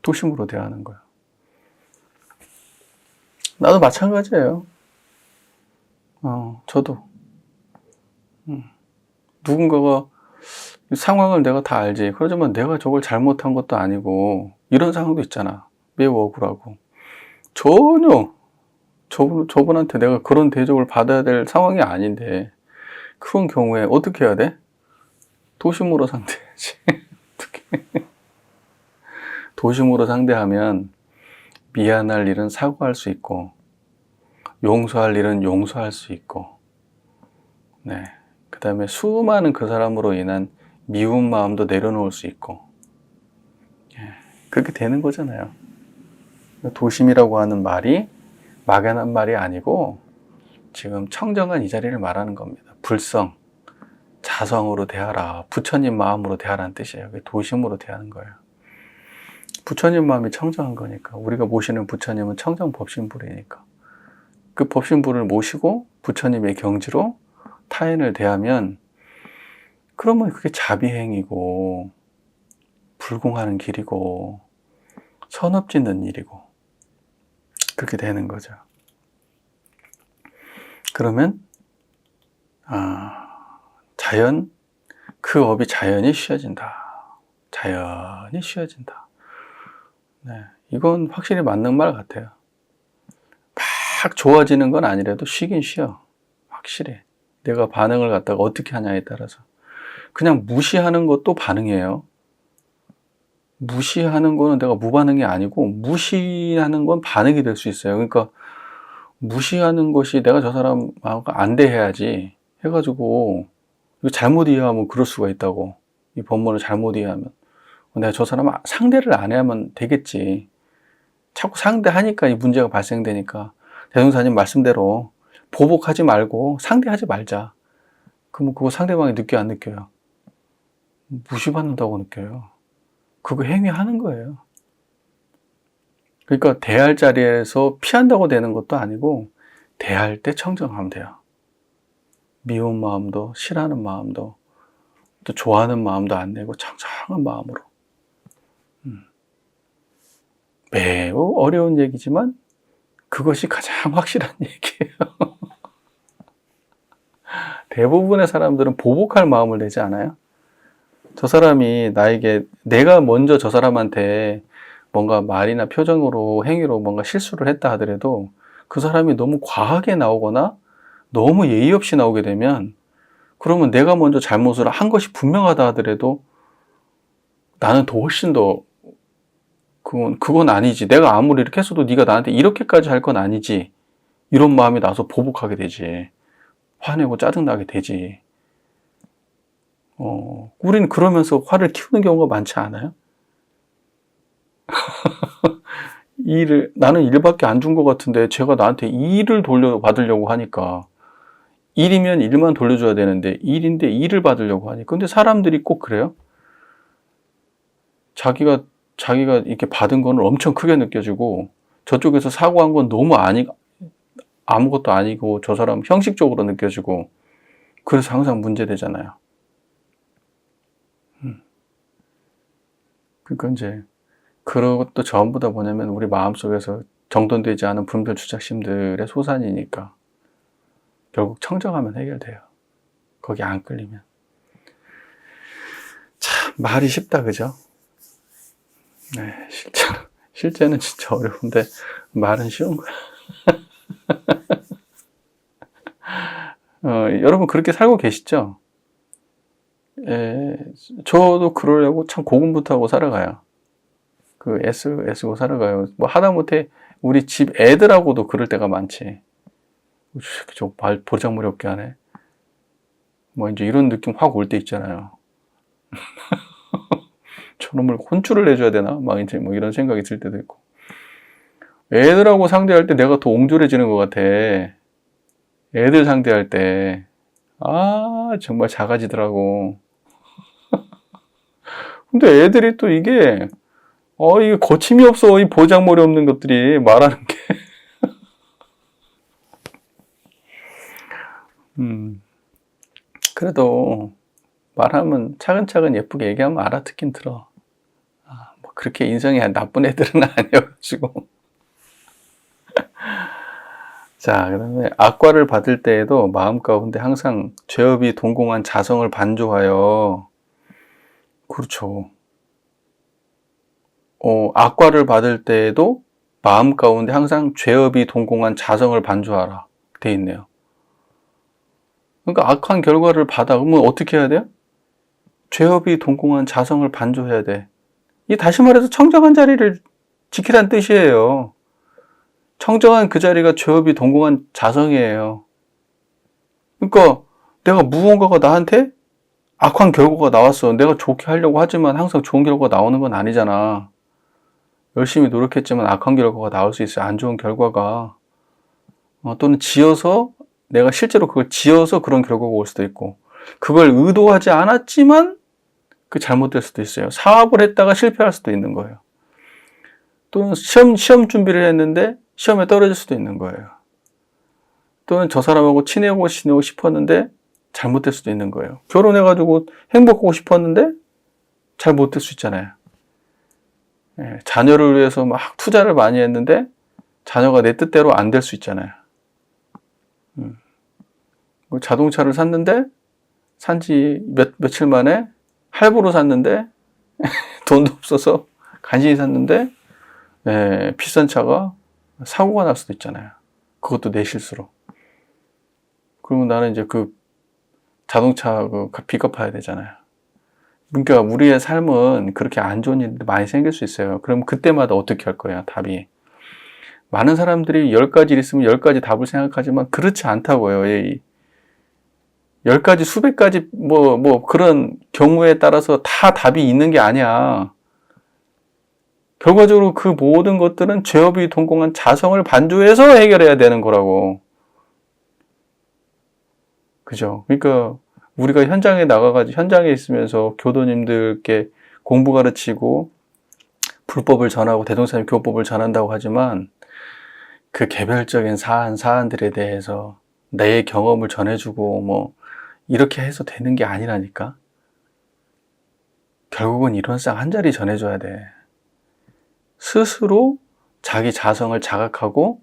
S1: 도심으로 대하는 거야. 나도 마찬가지예요. 저도. 누군가가 상황을 내가 다 알지. 그러지만 내가 저걸 잘못한 것도 아니고 이런 상황도 있잖아. 매우 억울하고. 전혀 저분한테 내가 그런 대접을 받아야 될 상황이 아닌데 그런 경우에 어떻게 해야 돼? 도심으로 상대해야지. 어떻게? 도심으로 상대하면 미안할 일은 사과할 수 있고 용서할 일은 용서할 수 있고 네. 그 다음에 수많은 그 사람으로 인한 미운 마음도 내려놓을 수 있고 그렇게 되는 거잖아요. 도심이라고 하는 말이 막연한 말이 아니고 지금 청정한 이 자리를 말하는 겁니다. 불성, 자성으로 대하라. 부처님 마음으로 대하라는 뜻이에요. 도심으로 대하는 거예요. 부처님 마음이 청정한 거니까. 우리가 모시는 부처님은 청정 법신불이니까. 그 법신불을 모시고 부처님의 경지로 타인을 대하면 그러면 그게 자비행이고 불공하는 길이고 선업 짓는 일이고 그렇게 되는 거죠. 그러면 그 업이 자연히 쉬어진다. 자연히 쉬어진다. 네, 이건 확실히 맞는 말 같아요. 막 좋아지는 건 아니라도 쉬긴 쉬어. 확실히. 내가 반응을 갖다가 어떻게 하냐에 따라서. 그냥 무시하는 것도 반응이에요. 무시하는 거는 내가 무반응이 아니고 무시하는 건 반응이 될 수 있어요. 그러니까 무시하는 것이 내가 저 사람하고 안 대해야지 해가지고 이거 잘못 이해하면 그럴 수가 있다고. 이 법문을 잘못 이해하면 내가 저 사람 상대를 안 해야만 되겠지. 자꾸 상대하니까 이 문제가 발생되니까 대종사님 말씀대로 보복하지 말고 상대하지 말자. 그러면 그거 상대방이 느껴 안 느껴요? 무시받는다고 느껴요. 그거 행위하는 거예요. 그러니까 대할 자리에서 피한다고 되는 것도 아니고 대할 때 청정하면 돼요. 미운 마음도 싫어하는 마음도 또 좋아하는 마음도 안 내고 창창한 마음으로. 매우 어려운 얘기지만 그것이 가장 확실한 얘기예요. 대부분의 사람들은 보복할 마음을 내지 않아요. 저 사람이 나에게, 내가 먼저 저 사람한테 뭔가 말이나 표정으로 행위로 뭔가 실수를 했다 하더라도 그 사람이 너무 과하게 나오거나 너무 예의 없이 나오게 되면, 그러면 내가 먼저 잘못을 한 것이 분명하다 하더라도 나는 더 훨씬 더 그건 아니지, 내가 아무리 이렇게 했어도 네가 나한테 이렇게까지 할 건 아니지, 이런 마음이 나서 보복하게 되지. 화내고 짜증나게 되지. 우리는 그러면서 화를 키우는 경우가 많지 않아요? 나는 일밖에 안 준 것 같은데 제가 나한테 일을 돌려받으려고 하니까, 일이면 일만 돌려줘야 되는데 일인데 일을 받으려고 하니까. 근데 사람들이 꼭 그래요. 자기가 이렇게 받은 거는 엄청 크게 느껴지고, 저쪽에서 사고한 건 너무 아무것도 아니고 저 사람 형식적으로 느껴지고, 그래서 항상 문제되잖아요. 그러니까 이제 그런 것도 전부 다 뭐냐면 우리 마음속에서 정돈되지 않은 분별 주착심들의 소산이니까 결국 청정하면 해결돼요. 거기 안 끌리면. 참 말이 쉽다, 그죠? 네, 실제는 진짜 어려운데 말은 쉬운 거야. 여러분 그렇게 살고 계시죠? 저도 그러려고 참 고군분투하고 살아가요. 애쓰고 살아가요. 뭐 하다못해 우리 집 애들하고도 그럴 때가 많지. 저 말 버장머리 없게 하네. 뭐 이제 이런 느낌 확 올 때 있잖아요. 저놈을 혼쭐을 내줘야 되나? 막 이제 뭐 이런 생각이 들 때도 있고. 애들하고 상대할 때 내가 더 옹졸해지는 것 같아. 애들 상대할 때. 정말 작아지더라고. 근데 애들이 또 이게 거침이 없어. 이 보장머리 없는 것들이 말하는 게. 그래도 말하면 차근차근 예쁘게 얘기하면 알아듣긴 들어. 뭐 그렇게 인성이 나쁜 애들은 아니어가지고. 자, 그다음에 악과를 받을 때에도 마음 가운데 항상 죄업이 동공한 자성을 반조하여. 그렇죠. 악과를 받을 때에도 마음 가운데 항상 죄업이 동공한 자성을 반조하라 돼 있네요. 그러니까 악한 결과를 받아. 그러면 어떻게 해야 돼요? 죄업이 동공한 자성을 반조해야 돼. 이 다시 말해서 청정한 자리를 지키라는 뜻이에요. 청정한 그 자리가 죄업이 동공한 자성이에요. 그러니까 내가 무언가가 나한테 악한 결과가 나왔어. 내가 좋게 하려고 하지만 항상 좋은 결과가 나오는 건 아니잖아. 열심히 노력했지만 악한 결과가 나올 수 있어요. 안 좋은 결과가. 또는 내가 실제로 그걸 지어서 그런 결과가 올 수도 있고, 그걸 의도하지 않았지만 그 잘못될 수도 있어요. 사업을 했다가 실패할 수도 있는 거예요. 또는 시험 준비를 했는데 시험에 떨어질 수도 있는 거예요. 또는 저 사람하고 친해지고 싶었는데 잘못될 수도 있는 거예요. 결혼해가지고 행복하고 싶었는데 잘못될 수 있잖아요. 자녀를 위해서 막 투자를 많이 했는데 자녀가 내 뜻대로 안 될 수 있잖아요. 자동차를 샀는데 산지 며칠 만에 할부로 샀는데 돈도 없어서 간신히 샀는데 비싼 차가 사고가 날 수도 있잖아요. 그것도 내 실수로. 그러면 나는 이제 그 자동차 빚 갚아야 되잖아요. 그러니까 우리의 삶은 그렇게 안 좋은 일도 많이 생길 수 있어요. 그럼 그때마다 어떻게 할 거야, 답이? 많은 사람들이 10가지 일 있으면 10가지 답을 생각하지만 그렇지 않다고요. 10가지, 수백 가지 그런 경우에 따라서 다 답이 있는 게 아니야. 결과적으로 그 모든 것들은 죄업이 동공한 자성을 반조해서 해결해야 되는 거라고. 그죠? 그러니까 우리가 현장에 나가가지고 현장에 있으면서 교도님들께 공부 가르치고 불법을 전하고 대종사님 교법을 전한다고 하지만 그 개별적인 사안들에 대해서 내 경험을 전해주고 이렇게 해서 되는 게 아니라니까. 결국은 일원상 한 자리 전해줘야 돼. 스스로 자기 자성을 자각하고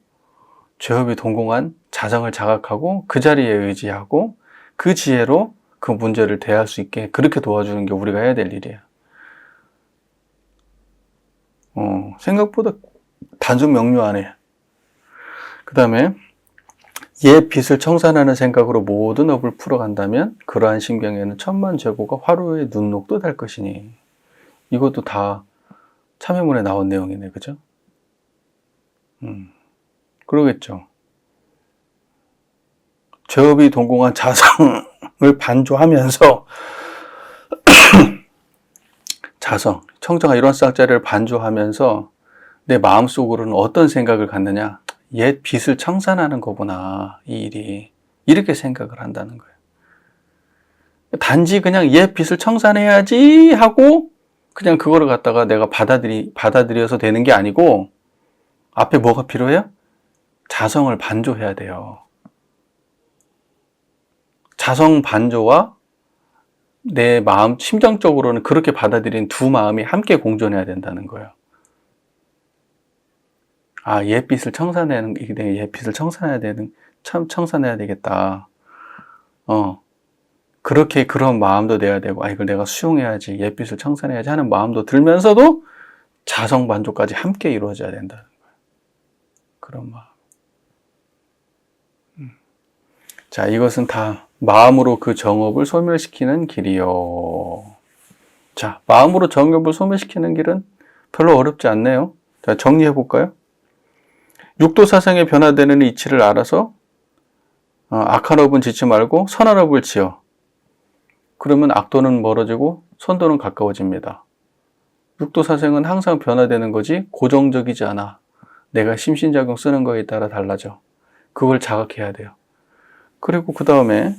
S1: 죄업이 동공한 자성을 자각하고 그 자리에 의지하고 그 지혜로 그 문제를 대할 수 있게 그렇게 도와주는 게 우리가 해야 될 일이야. 생각보다 단순 명료하네. 그 다음에 옛 빚을 청산하는 생각으로 모든 업을 풀어간다면 그러한 신경에는 천만 죄고가 화로의 눈녹도 될 것이니. 이것도 다 참회문에 나온 내용이네, 그죠? 그러겠죠. 죄업이 동공한 자성을 반조하면서 자성, 청정한 이런 쌍자리를 반조하면서 내 마음속으로는 어떤 생각을 갖느냐? 옛 빚을 청산하는 거구나, 이 일이. 이렇게 생각을 한다는 거예요. 단지 그냥 옛 빚을 청산해야지 하고 그냥 그거를 갖다가 내가 받아들여서 되는 게 아니고 앞에 뭐가 필요해요? 자성을 반조해야 돼요. 자성 반조와 내 마음, 심정적으로는 그렇게 받아들인 두 마음이 함께 공존해야 된다는 거예요. 아, 옛빚을 청산해야 되겠다. 그렇게 그런 마음도 내야 되고, 이걸 내가 수용해야지, 옛빚을 청산해야지 하는 마음도 들면서도 자성 반조까지 함께 이루어져야 된다는 거예요. 그런 마음. 자, 이것은 다 마음으로 그 정업을 소멸시키는 길이요. 자, 마음으로 정업을 소멸시키는 길은 별로 어렵지 않네요. 자, 정리해 볼까요? 육도 사상에 변화되는 이치를 알아서 악한 업은 짓지 말고 선한 업을 지어. 그러면 악도는 멀어지고 선도는 가까워집니다. 육도 사생은 항상 변화되는 거지 고정적이지 않아. 내가 심신작용 쓰는 거에 따라 달라져. 그걸 자각해야 돼요. 그리고 그 다음에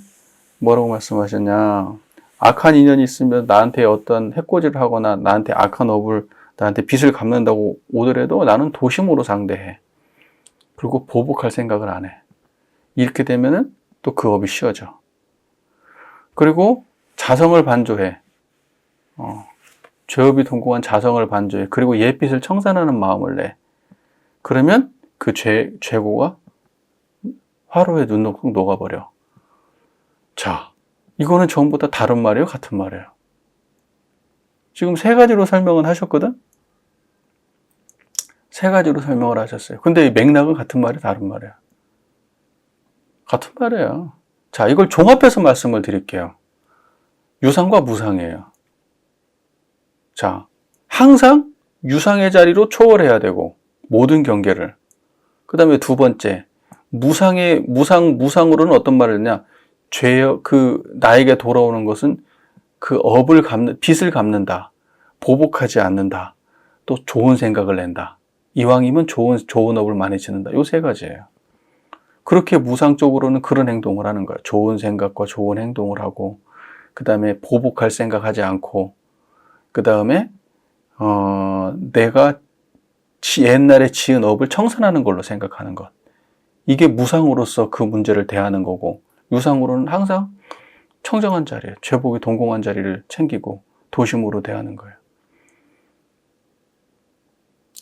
S1: 뭐라고 말씀하셨냐. 악한 인연이 있으면 나한테 어떤 해코지를 하거나 나한테 악한 업을, 나한테 빚을 갚는다고 오더라도 나는 도심으로 상대해. 그리고 보복할 생각을 안 해. 이렇게 되면은 또 그 업이 쉬워져. 그리고 자성을 반조해. 죄업이 동공한 자성을 반조해. 그리고 옛빚을 청산하는 마음을 내. 그러면 그 죄고가 화로에 눈녹 녹아버려. 자, 이거는 전부 다 다른 말이에요? 같은 말이에요? 지금 세 가지로 설명은 하셨거든? 세 가지로 설명을 하셨어요. 근데 이 맥락은 같은 말이에요? 다른 말이에요? 같은 말이에요. 자, 이걸 종합해서 말씀을 드릴게요. 유상과 무상이에요. 자, 항상 유상의 자리로 초월해야 되고, 모든 경계를. 그 다음에 두 번째, 무상으로는 어떤 말을 했냐? 나에게 돌아오는 것은 그 빚을 갚는다. 보복하지 않는다. 또 좋은 생각을 낸다. 이왕이면 좋은 업을 많이 짓는다. 요 세 가지예요. 그렇게 무상적으로는 그런 행동을 하는 거야. 좋은 생각과 좋은 행동을 하고, 그 다음에 보복할 생각하지 않고, 그 다음에 내가 옛날에 지은 업을 청산하는 걸로 생각하는 것. 이게 무상으로서 그 문제를 대하는 거고, 유상으로는 항상 청정한 자리에, 죄복이 동공한 자리를 챙기고 도심으로 대하는 거예요.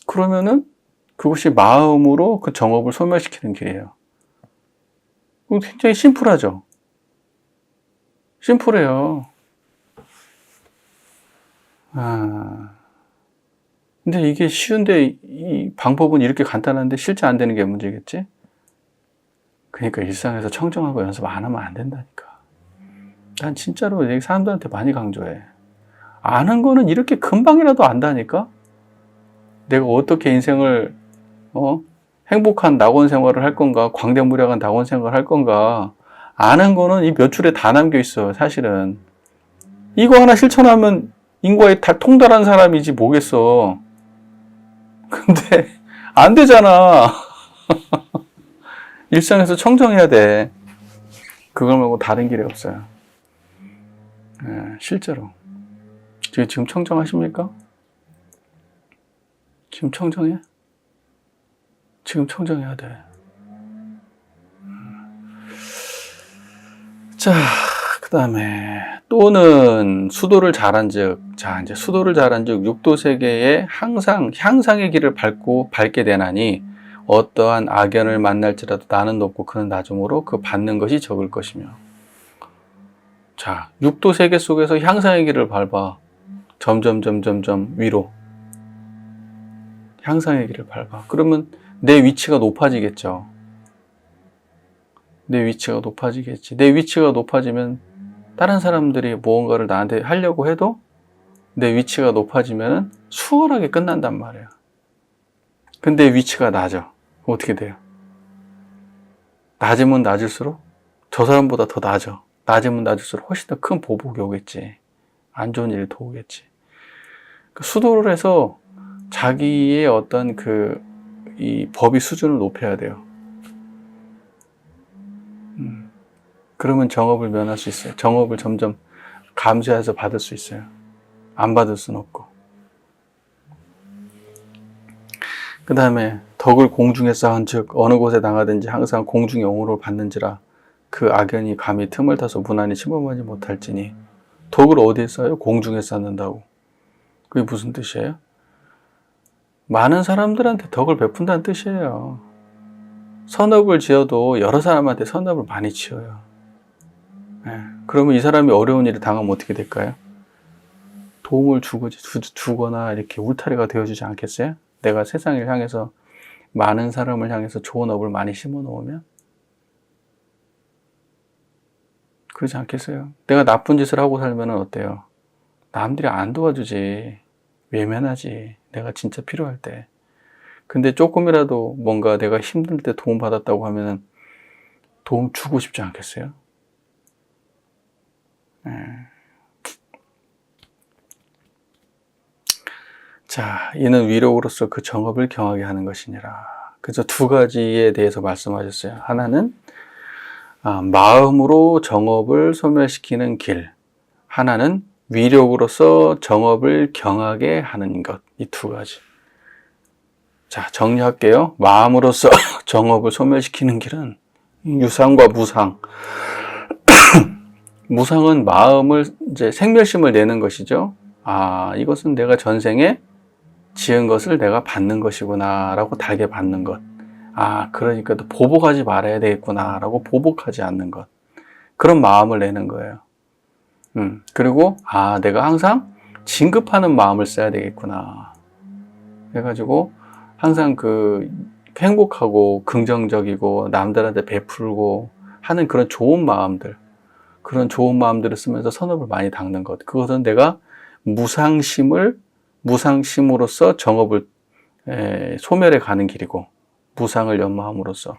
S1: 그러면은 그것이 마음으로 그 정업을 소멸시키는 길이에요. 굉장히 심플하죠? 심플해요. 근데 이게 쉬운데 이 방법은 이렇게 간단한데 실제 안 되는 게 문제겠지? 그러니까 일상에서 청정하고 연습 안 하면 안 된다니까. 난 진짜로 사람들한테 많이 강조해. 아는 거는 이렇게 금방이라도 안다니까? 내가 어떻게 인생을 행복한 낙원 생활을 할 건가, 광대무량한 낙원 생활을 할 건가, 아는 거는 이 몇 줄에 다 남겨 있어요. 사실은 이거 하나 실천하면 인과에 다 통달한 사람이지 뭐겠어. 근데 안 되잖아. 일상에서 청정해야 돼. 그걸 말고 다른 길이 없어요. 실제로 지금 청정하십니까? 지금 청정해? 지금 청정해야 돼. 자, 그 다음에 또는 수도를 잘한즉, 자 이제 수도를 잘한즉 육도 세계에 항상 향상의 길을 밟게 되나니 어떠한 악연을 만날지라도 나는 높고 그는 낮음으로 그 받는 것이 적을 것이며. 자, 육도 세계 속에서 향상의 길을 밟아. 점점 위로 향상의 길을 밟아. 그러면 내 위치가 높아지겠죠. 내 위치가 높아지겠지. 내 위치가 높아지면 다른 사람들이 무언가를 나한테 하려고 해도 내 위치가 높아지면 수월하게 끝난단 말이에요. 근데 위치가 낮아. 어떻게 돼요? 낮으면 낮을수록 저 사람보다 더 낮아. 낮으면 낮을수록 훨씬 더 큰 보복이 오겠지. 안 좋은 일이 더 오겠지. 수도를 해서 자기의 어떤 이 법의 수준을 높여야 돼요. 그러면 정업을 면할 수 있어요. 정업을 점점 감수해서 받을 수 있어요. 안 받을 수는 없고. 그 다음에 덕을 공중에 쌓은 즉 어느 곳에 나가든지 항상 공중의 옹호를 받는지라 그 악연이 감히 틈을 타서 무난히 침범하지 못할지니. 덕을 어디에 쌓아요? 공중에 쌓는다고. 그게 무슨 뜻이에요? 많은 사람들한테 덕을 베푼다는 뜻이에요. 선업을 지어도 여러 사람한테 선업을 많이 지어요. 그러면 이 사람이 어려운 일을 당하면 어떻게 될까요? 도움을 주거나 이렇게 울타리가 되어주지 않겠어요? 내가 세상을 향해서 많은 사람을 향해서 좋은 업을 많이 심어 놓으면? 그러지 않겠어요? 내가 나쁜 짓을 하고 살면 어때요? 남들이 안 도와주지. 외면하지. 내가 진짜 필요할 때. 근데 조금이라도 뭔가 내가 힘들 때 도움 받았다고 하면 도움 주고 싶지 않겠어요? 자, 이는 위력으로서 그 정업을 경하게 하는 것이니라. 그래서 두 가지에 대해서 말씀하셨어요. 하나는 마음으로 정업을 소멸시키는 길. 하나는 위력으로서 정업을 경하게 하는 것. 이 두 가지. 자, 정리할게요. 마음으로서 정업을 소멸시키는 길은 유상과 무상. 무상은 마음을 이제 생멸심을 내는 것이죠. 이것은 내가 전생에 지은 것을 내가 받는 것이구나 라고 달게 받는 것. 그러니까 또 보복하지 말아야 되겠구나 라고 보복하지 않는 것. 그런 마음을 내는 거예요. 그리고 내가 항상 진급하는 마음을 써야 되겠구나 해가지고 항상 행복하고 긍정적이고 남들한테 베풀고 하는 그런 좋은 마음들, 그런 좋은 마음들을 쓰면서 선업을 많이 닦는 것. 그것은 내가 무상심으로써 정업을 소멸해 가는 길이고, 무상을 연마함으로써.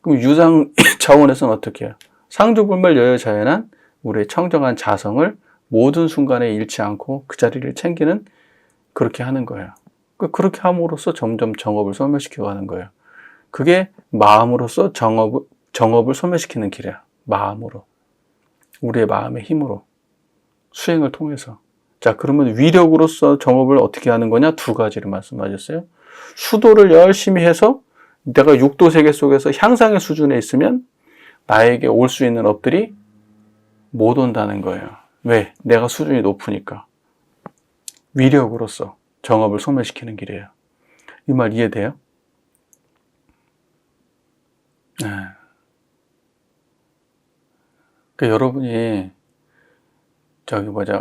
S1: 그럼 유상 차원에서는 어떻게 해요? 상주불멸 여여자연한 우리의 청정한 자성을 모든 순간에 잃지 않고 그 자리를 챙기는, 그렇게 하는 거예요. 그렇게 함으로써 점점 정업을 소멸시켜 가는 거예요. 그게 마음으로써 정업을 소멸시키는 길이야. 마음으로. 우리의 마음의 힘으로. 수행을 통해서. 자, 그러면 위력으로서 정업을 어떻게 하는 거냐? 두 가지를 말씀하셨어요. 수도를 열심히 해서 내가 육도 세계 속에서 향상의 수준에 있으면 나에게 올 수 있는 업들이 못 온다는 거예요. 왜? 내가 수준이 높으니까. 위력으로서 정업을 소멸시키는 길이에요. 이 말 이해돼요? 네. 그러니까 여러분이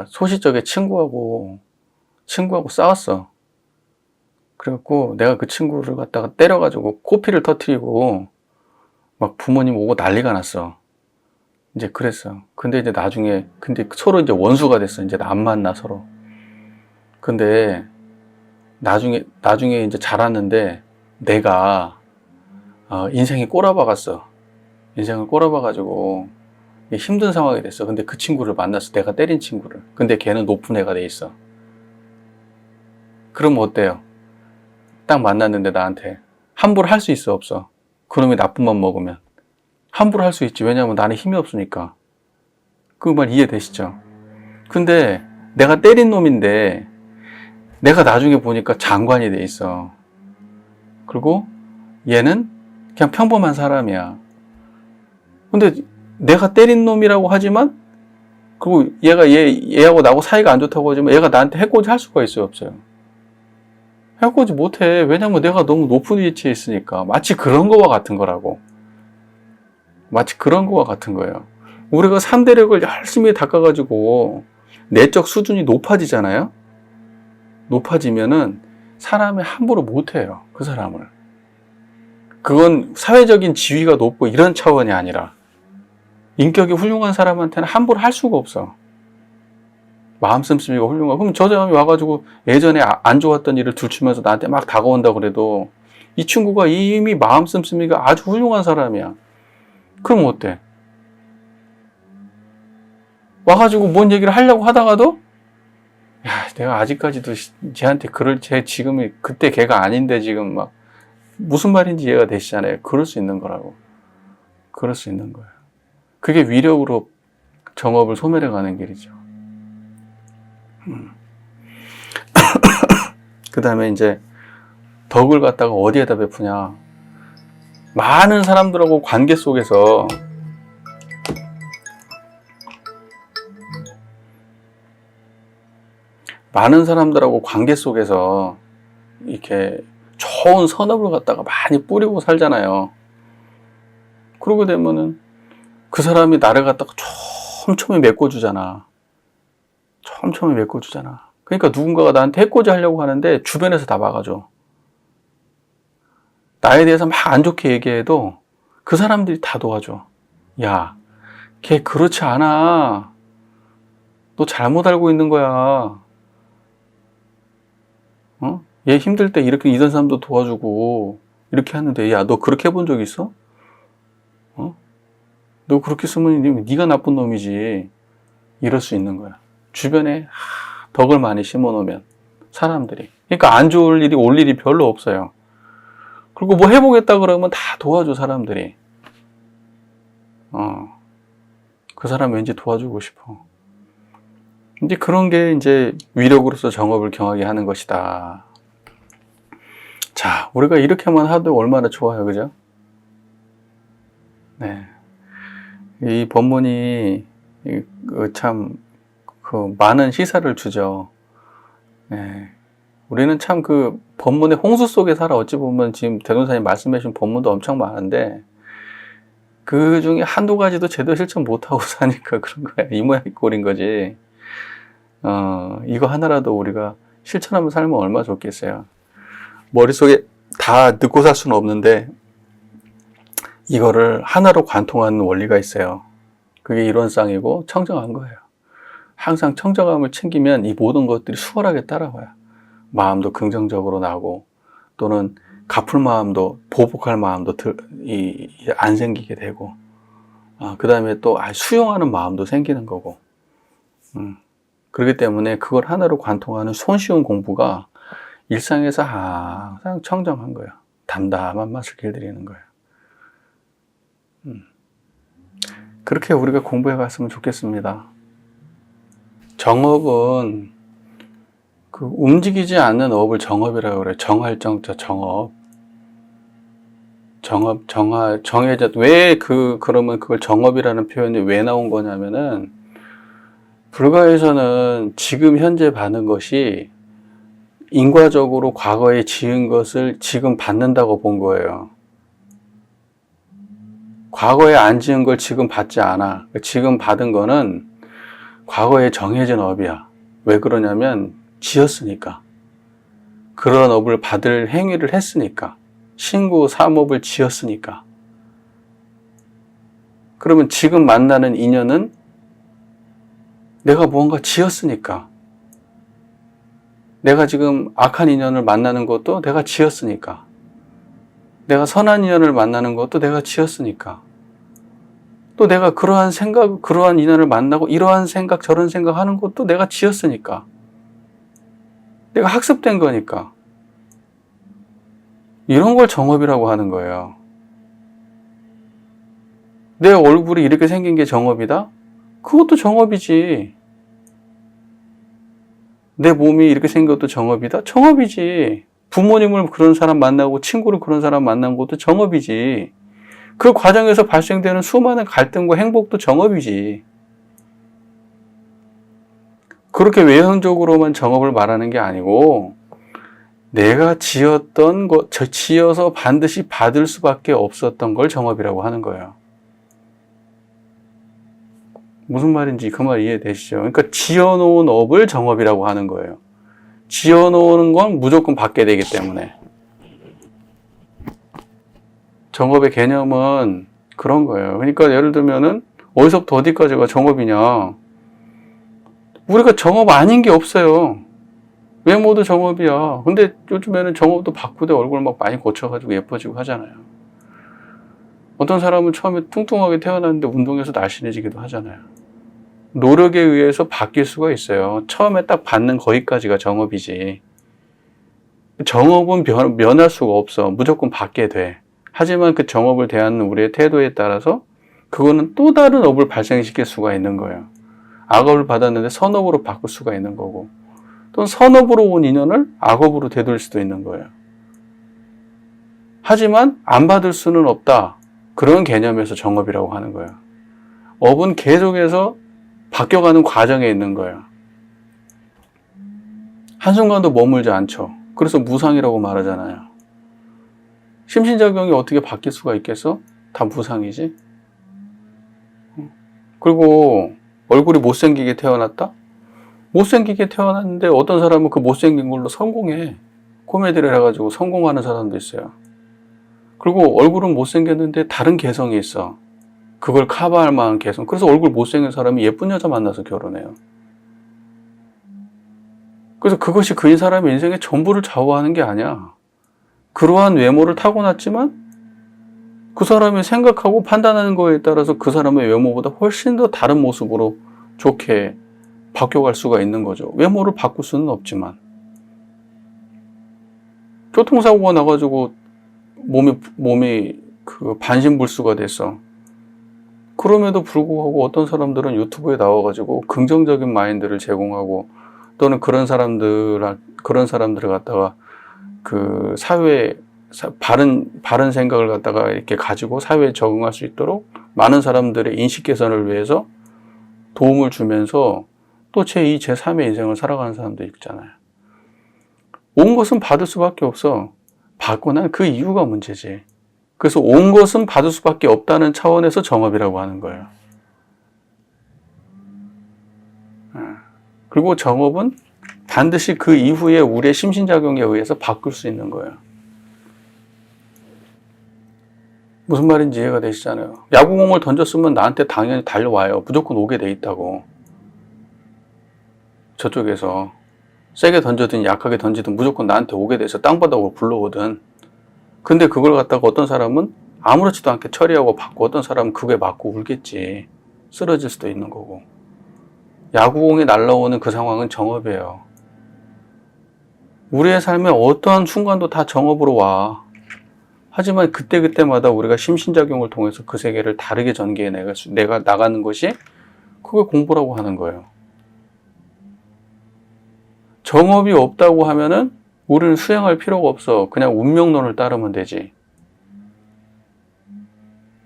S1: 소시적에 친구하고 싸웠어. 그래갖고 내가 그 친구를 갖다가 때려가지고 코피를 터뜨리고 막 부모님 오고 난리가 났어. 이제 그랬어. 근데 이제 나중에 서로 이제 원수가 됐어. 이제 안 만나 서로. 근데 나중에 이제 자랐는데 내가 인생이 꼬라박았어. 인생을 꼬라박아가지고 힘든 상황이 됐어. 근데 그 친구를 만났어. 내가 때린 친구를. 근데 걔는 높은 애가 돼 있어. 그럼 어때요? 딱 만났는데 나한테 함부로 할 수 있어, 없어? 그놈이 나쁜 맘 먹으면 함부로 할 수 있지. 왜냐하면 나는 힘이 없으니까. 그 말 이해되시죠? 근데 내가 때린 놈인데 내가 나중에 보니까 장관이 돼 있어. 그리고 얘는 그냥 평범한 사람이야. 근데 내가 때린 놈이라고 하지만 그리고 얘하고 나하고 사이가 안 좋다고 하지만 얘가 나한테 해코지 할 수가 있어요, 없어요? 해코지 못해. 왜냐면 내가 너무 높은 위치에 있으니까. 마치 그런 거와 같은 거라고. 마치 그런 거와 같은 거예요. 우리가 3대력을 열심히 닦아가지고 내적 수준이 높아지잖아요? 높아지면은 사람이 함부로 못해요. 그 사람을. 그건 사회적인 지위가 높고 이런 차원이 아니라 인격이 훌륭한 사람한테는 함부로 할 수가 없어. 마음 씀씀이가 훌륭하고. 그럼 저 사람이 와가지고 예전에 안 좋았던 일을 들추면서 나한테 막 다가온다 그래도 이 친구가 이미 마음 씀씀이가 아주 훌륭한 사람이야. 그럼 어때? 와가지고 뭔 얘기를 하려고 하다가도 야, 내가 아직까지도 쟤한테 쟤 지금이 그때 걔가 아닌데 지금 막 무슨 말인지 이해가 되시잖아요. 그럴 수 있는 거라고. 그럴 수 있는 거예요. 그게 위력으로 정업을 소멸해 가는 길이죠. 그 다음에 이제 덕을 갖다가 어디에다 베푸냐. 많은 사람들하고 관계 속에서 이렇게 좋은 선업을 갖다가 많이 뿌리고 살잖아요. 그러게 되면은 그 사람이 나를 갖다가 촘촘히 메꿔주잖아. 촘촘히 메꿔주잖아. 그러니까 누군가가 나한테 해코지 하려고 하는데 주변에서 다 막아줘. 나에 대해서 막 안 좋게 얘기해도 그 사람들이 다 도와줘. 야, 걔 그렇지 않아. 너 잘못 알고 있는 거야. 어? 얘 힘들 때 이렇게 이런 사람도 도와주고 이렇게 하는데 야, 너 그렇게 해본 적 있어? 어? 너 그렇게 쓰면 네가 나쁜 놈이지. 이럴 수 있는 거야. 주변에 덕을 많이 심어놓으면 사람들이. 그러니까 안 좋을 일이 올 일이 별로 없어요. 그리고 뭐 해보겠다 그러면 다 도와줘 사람들이. 그 사람 왠지 도와주고 싶어. 이제 그런 게 이제 위력으로서 정업을 경하게 하는 것이다. 자, 우리가 이렇게만 하도 얼마나 좋아요, 그죠? 네. 이 법문이 참 많은 시사를 주죠. 네. 우리는 참 그 법문의 홍수 속에 살아. 어찌 보면 지금 대동사님 말씀해 주신 법문도 엄청 많은데 그 중에 한두 가지도 제대로 실천 못하고 사니까 그런 거야. 이 모양이 꼴인 거지. 이거 하나라도 우리가 실천하면 살면 얼마나 좋겠어요. 머릿속에 다 넣고 살 수는 없는데 이거를 하나로 관통하는 원리가 있어요. 그게 이론상이고 청정한 거예요. 항상 청정함을 챙기면 이 모든 것들이 수월하게 따라와요. 마음도 긍정적으로 나고 또는 갚을 마음도 보복할 마음도 안 생기게 되고 그 다음에 또 수용하는 마음도 생기는 거고 그렇기 때문에 그걸 하나로 관통하는 손쉬운 공부가 일상에서 항상 청정한 거예요. 담담한 맛을 길들이는 거예요. 그렇게 우리가 공부해 갔으면 좋겠습니다. 정업은 그 움직이지 않는 업을 정업이라고 그래요. 정할 정자 정업. 정해져. 왜 그러면 그걸 정업이라는 표현이 왜 나온 거냐면은 불가에서는 지금 현재 받는 것이 인과적으로 과거에 지은 것을 지금 받는다고 본 거예요. 과거에 안 지은 걸 지금 받지 않아. 지금 받은 거는 과거에 정해진 업이야. 왜 그러냐면 지었으니까. 그런 업을 받을 행위를 했으니까. 신구 삼업을 지었으니까. 그러면 지금 만나는 인연은 내가 무언가 지었으니까. 내가 지금 악한 인연을 만나는 것도 내가 지었으니까. 내가 선한 인연을 만나는 것도 내가 지었으니까. 또 내가 그러한 생각, 그러한 인연을 만나고 이러한 생각, 저런 생각 하는 것도 내가 지었으니까. 내가 학습된 거니까. 이런 걸 정업이라고 하는 거예요. 내 얼굴이 이렇게 생긴 게 정업이다? 그것도 정업이지. 내 몸이 이렇게 생긴 것도 정업이다? 정업이지. 부모님을 그런 사람 만나고 친구를 그런 사람 만난 것도 정업이지. 그 과정에서 발생되는 수많은 갈등과 행복도 정업이지. 그렇게 외형적으로만 정업을 말하는 게 아니고 내가 지었던 것, 지어서 반드시 받을 수밖에 없었던 걸 정업이라고 하는 거예요. 무슨 말인지 그 말 이해되시죠? 그러니까 지어놓은 업을 정업이라고 하는 거예요. 지어놓은 건 무조건 받게 되기 때문에. 정업의 개념은 그런 거예요. 그러니까 예를 들면은 어디서부터 어디까지가 정업이냐. 우리가 정업 아닌 게 없어요. 외모도 정업이야. 근데 요즘에는 정업도 바꾸되 얼굴 막 많이 고쳐가지고 예뻐지고 하잖아요. 어떤 사람은 처음에 뚱뚱하게 태어났는데 운동해서 날씬해지기도 하잖아요. 노력에 의해서 바뀔 수가 있어요. 처음에 딱 받는 거기까지가 정업이지. 정업은 면할 수가 없어. 무조건 받게 돼. 하지만 그 정업을 대하는 우리의 태도에 따라서 그거는 또 다른 업을 발생시킬 수가 있는 거예요. 악업을 받았는데 선업으로 바꿀 수가 있는 거고, 또는 선업으로 온 인연을 악업으로 되돌릴 수도 있는 거예요. 하지만 안 받을 수는 없다. 그런 개념에서 정업이라고 하는 거예요. 업은 계속해서 바뀌어가는 과정에 있는 거예요. 한순간도 머물지 않죠. 그래서 무상이라고 말하잖아요. 심신작용이 어떻게 바뀔 수가 있겠어? 다 무상이지. 그리고 얼굴이 못생기게 태어났다? 못생기게 태어났는데 어떤 사람은 그 못생긴 걸로 성공해. 코미디를 해가지고 성공하는 사람도 있어요. 그리고 얼굴은 못생겼는데 다른 개성이 있어. 그걸 커버할 만한 개성. 그래서 얼굴 못생긴 사람이 예쁜 여자 만나서 결혼해요. 그래서 그것이 그 사람의 인생의 전부를 좌우하는 게 아니야. 그러한 외모를 타고났지만 그 사람이 생각하고 판단하는 거에 따라서 그 사람의 외모보다 훨씬 더 다른 모습으로 좋게 바뀌어갈 수가 있는 거죠. 외모를 바꿀 수는 없지만. 교통사고가 나가지고 몸이 그 반신불수가 됐어. 그럼에도 불구하고 어떤 사람들은 유튜브에 나와가지고 긍정적인 마인드를 제공하고 또는 그런 사람들을 갖다가 그 사회에 바른 생각을 갖다가 이렇게 가지고 사회에 적응할 수 있도록 많은 사람들의 인식 개선을 위해서 도움을 주면서 또 제2, 제3의 인생을 살아가는 사람도 있잖아요. 온 것은 받을 수밖에 없어. 받고 난 그 이유가 문제지. 그래서 온 것은 받을 수밖에 없다는 차원에서 정업이라고 하는 거예요. 그리고 정업은 반드시 그 이후에 우리의 심신작용에 의해서 바꿀 수 있는 거예요. 무슨 말인지 이해가 되시잖아요. 야구공을 던졌으면 나한테 당연히 달려와요. 무조건 오게 돼 있다고. 저쪽에서 세게 던져든 약하게 던지든 무조건 나한테 오게 돼서 땅바닥으로 굴러오든. 근데 그걸 갖다가 어떤 사람은 아무렇지도 않게 처리하고 받고 어떤 사람은 그게 맞고 울겠지. 쓰러질 수도 있는 거고. 야구공이 날라오는 그 상황은 정업이에요. 우리의 삶에 어떠한 순간도 다 정업으로 와. 하지만 그때그때마다 우리가 심신작용을 통해서 그 세계를 다르게 전개해 내가 나가는 것이 그게 공부라고 하는 거예요. 정업이 없다고 하면은 우리는 수행할 필요가 없어. 그냥 운명론을 따르면 되지.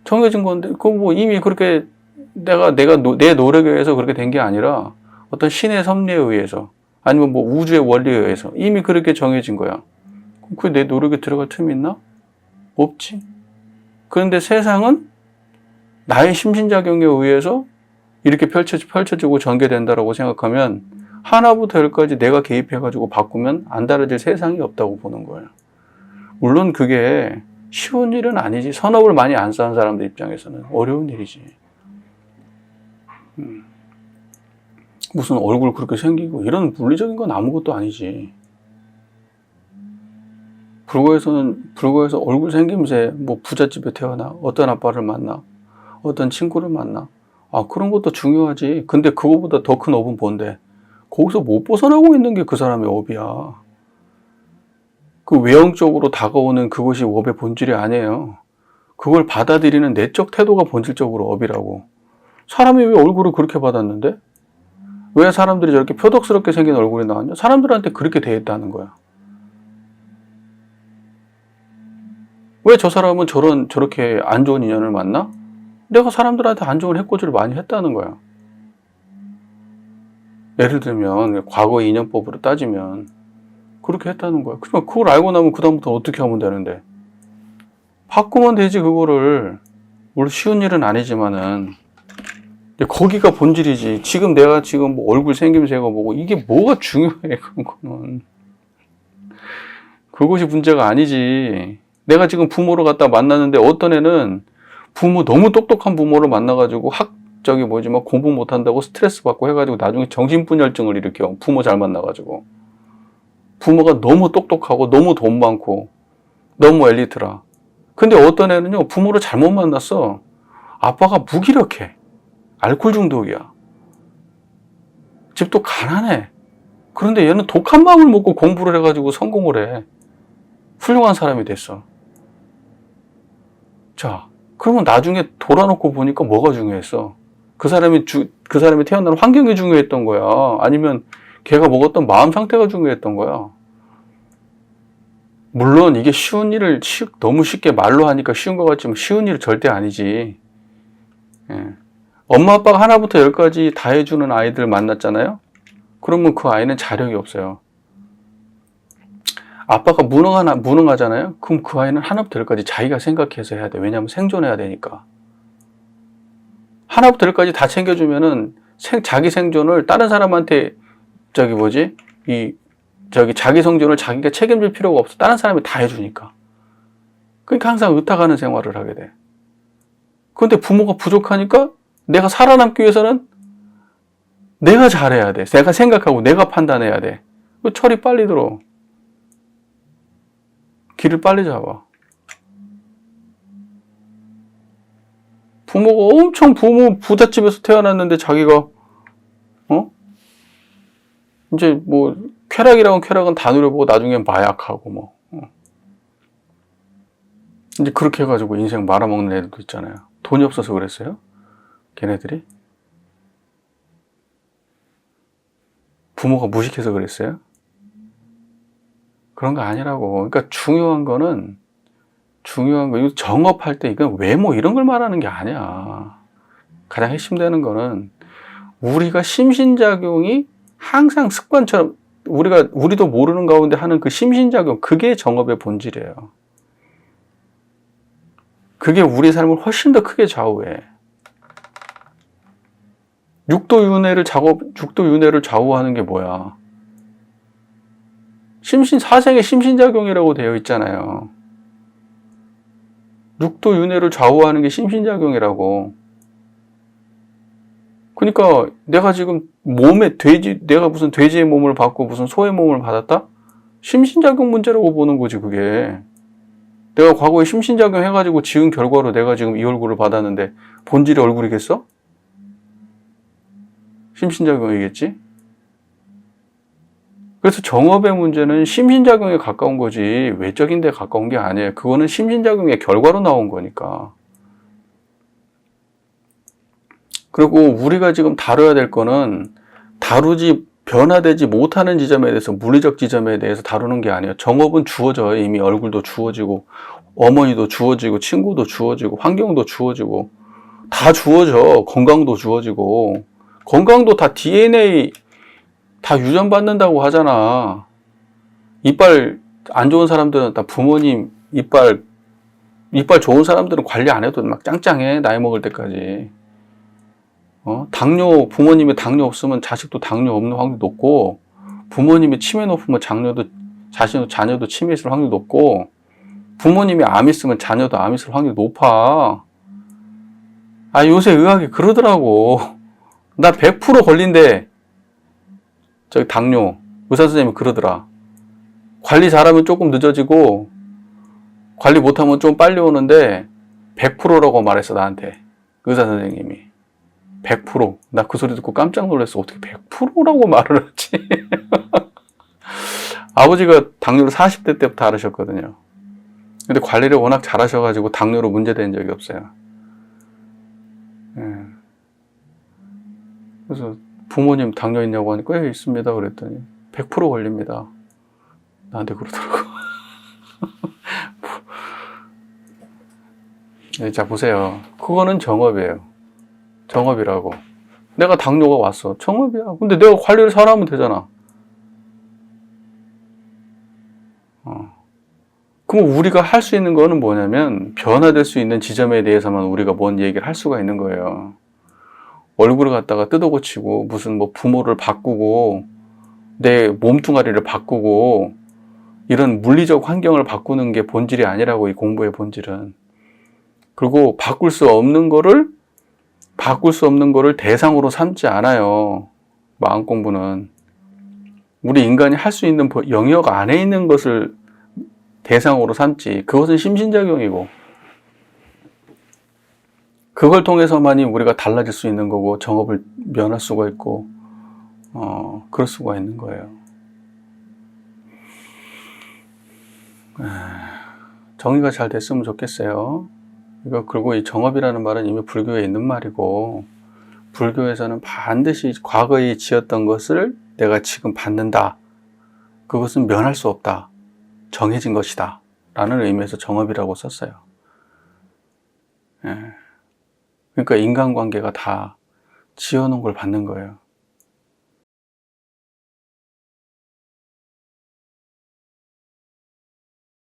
S1: 정해진 건데, 그거 뭐 이미 그렇게 내 노력에 의해서 그렇게 된 게 아니라 어떤 신의 섭리에 의해서 아니면 뭐 우주의 원리에 의해서 이미 그렇게 정해진 거야. 그게 내 노력에 들어갈 틈이 있나? 없지. 그런데 세상은 나의 심신작용에 의해서 이렇게 펼쳐지고 전개된다라고 생각하면 하나부터 열까지 내가 개입해가지고 바꾸면 안 달라질 세상이 없다고 보는 거예요. 물론 그게 쉬운 일은 아니지. 선업을 많이 안 쌓은 사람들 입장에서는 어려운 일이지. 무슨 얼굴 그렇게 생기고 이런 물리적인 건 아무것도 아니지. 불거에서 얼굴 생김새 뭐 부잣집에 태어나 어떤 아빠를 만나 어떤 친구를 만나 그런 것도 중요하지. 근데 그거보다 더 큰 업은 뭔데? 거기서 못 벗어나고 있는 게 그 사람의 업이야. 그 외형적으로 다가오는 그것이 업의 본질이 아니에요. 그걸 받아들이는 내적 태도가 본질적으로 업이라고. 사람이 왜 얼굴을 그렇게 받았는데? 왜 사람들이 저렇게 표독스럽게 생긴 얼굴이 나왔냐? 사람들한테 그렇게 돼 있다는 거야. 왜 저 사람은 저렇게 안 좋은 인연을 만나? 내가 사람들한테 안 좋은 해코지를 많이 했다는 거야. 예를 들면 과거 인연법으로 따지면 그렇게 했다는 거야. 그러면 그걸 알고 나면 그다음부터 어떻게 하면 되는데? 바꾸면 되지, 그거를. 물론 쉬운 일은 아니지만은. 거기가 본질이지. 지금 내가 지금 뭐 얼굴 생김새가 뭐고, 이게 뭐가 중요해, 그런 거는. 그것이 문제가 아니지. 내가 지금 부모를 갖다 만났는데 어떤 애는 너무 똑똑한 부모를 만나가지고 공부 못한다고 스트레스 받고 해가지고 나중에 정신분열증을 일으켜. 부모 잘 만나가지고. 부모가 너무 똑똑하고 너무 돈 많고 너무 엘리트라. 근데 어떤 애는요, 부모를 잘못 만났어. 아빠가 무기력해. 알코올 중독이야. 집도 가난해. 그런데 얘는 독한 마음을 먹고 공부를 해가지고 성공을 해. 훌륭한 사람이 됐어. 자, 그러면 나중에 돌아놓고 보니까 뭐가 중요했어? 그 사람이 태어난 환경이 중요했던 거야? 아니면 걔가 먹었던 마음 상태가 중요했던 거야? 물론 이게 쉬운 일을 너무 쉽게 말로 하니까 쉬운 것 같지만 쉬운 일은 절대 아니지. 예. 엄마 아빠가 하나부터 열까지 다 해주는 아이들 만났잖아요? 그러면 그 아이는 자력이 없어요. 아빠가 무능하잖아요? 그럼 그 아이는 하나부터 열까지 자기가 생각해서 해야 돼. 왜냐하면 생존해야 되니까. 하나부터 열까지 다 챙겨주면은 자기 생존을 다른 사람한테 자기 생존을 자기가 책임질 필요가 없어. 다른 사람이 다 해주니까. 그러니까 항상 의탁하는 생활을 하게 돼. 그런데 부모가 부족하니까 내가 살아남기 위해서는 내가 잘해야 돼. 내가 생각하고 내가 판단해야 돼. 철이 빨리 들어. 길을 빨리 잡아. 부모가 엄청 부잣집에서 태어났는데 자기가 이제 뭐 쾌락은 다 누려보고 나중에 마약하고 이제 그렇게 해가지고 인생 말아먹는 애들도 있잖아요. 돈이 없어서 그랬어요? 걔네들이? 부모가 무식해서 그랬어요? 그런 거 아니라고. 그러니까 중요한 거, 정업할 때 이건 외모 이런 걸 말하는 게 아니야. 가장 핵심되는 거는 우리가 심신작용이 항상 습관처럼 우리도 모르는 가운데 하는 그 심신작용, 그게 정업의 본질이에요. 그게 우리 삶을 훨씬 더 크게 좌우해. 육도윤회를 좌우하는 게 뭐야? 사생의 심신작용이라고 되어 있잖아요. 육도윤회를 좌우하는 게 심신작용이라고. 그러니까 내가 지금 내가 무슨 돼지의 몸을 받고 무슨 소의 몸을 받았다? 심신작용 문제라고 보는 거지, 그게. 내가 과거에 심신작용 해가지고 지은 결과로 내가 지금 이 얼굴을 받았는데 본질이 얼굴이겠어? 심신작용이겠지? 그래서 정업의 문제는 심신작용에 가까운 거지 외적인 데 가까운 게 아니에요. 그거는 심신작용의 결과로 나온 거니까. 그리고 우리가 지금 다뤄야 될 거는 변화되지 못하는 지점에 대해서, 물리적 지점에 대해서 다루는 게 아니에요. 정업은 주어져요. 이미 얼굴도 주어지고 어머니도 주어지고 친구도 주어지고 환경도 주어지고 다 주어져. 건강도 주어지고. 건강도 다 DNA 다 유전받는다고 하잖아. 이빨 안 좋은 사람들은 다 부모님 이빨 좋은 사람들은 관리 안 해도 막 짱짱해. 나이 먹을 때까지. 부모님이 당뇨 없으면 자식도 당뇨 없는 확률이 높고, 부모님이 치매 높으면 자녀도 치매 있을 확률이 높고, 부모님이 암 있으면 자녀도 암 있을 확률이 높아. 요새 의학이 그러더라고. 나 100% 걸린대. 당뇨. 의사 선생님이 그러더라. 관리 잘하면 조금 늦어지고, 관리 못하면 좀 빨리 오는데, 100%라고 말했어, 나한테. 의사 선생님이. 100%. 나 그 소리 듣고 깜짝 놀랐어. 어떻게 100%라고 말을 하지? 아버지가 당뇨를 40대 때부터 앓으셨거든요. 근데 관리를 워낙 잘하셔가지고 당뇨로 문제된 적이 없어요. 그래서 부모님 당뇨 있냐고 하니까 있습니다. 그랬더니 100% 걸립니다. 나한테 그러더라고. 자, 보세요. 그거는 정업이에요. 정업이라고. 내가 당뇨가 왔어. 정업이야. 근데 내가 관리를 잘하면 되잖아. 그럼 우리가 할 수 있는 거는 뭐냐면 변화될 수 있는 지점에 대해서만 우리가 뭔 얘기를 할 수가 있는 거예요. 얼굴을 갖다가 뜯어고치고 무슨 뭐 부모를 바꾸고 내 몸뚱아리를 바꾸고 이런 물리적 환경을 바꾸는 게 본질이 아니라고, 이 공부의 본질은. 그리고 바꿀 수 없는 거를 대상으로 삼지 않아요. 마음 공부는. 우리 인간이 할 수 있는 영역 안에 있는 것을 대상으로 삼지, 그것은 심신작용이고 그걸 통해서만이 우리가 달라질 수 있는 거고 정업을 면할 수가 있고 그럴 수가 있는 거예요. 정의가 잘 됐으면 좋겠어요. 그리고 이 정업이라는 말은 이미 불교에 있는 말이고, 불교에서는 반드시 과거에 지었던 것을 내가 지금 받는다. 그것은 면할 수 없다. 정해진 것이다. 라는 의미에서 정업이라고 썼어요. 그러니까 인간관계가 다 지어놓은 걸 받는 거예요.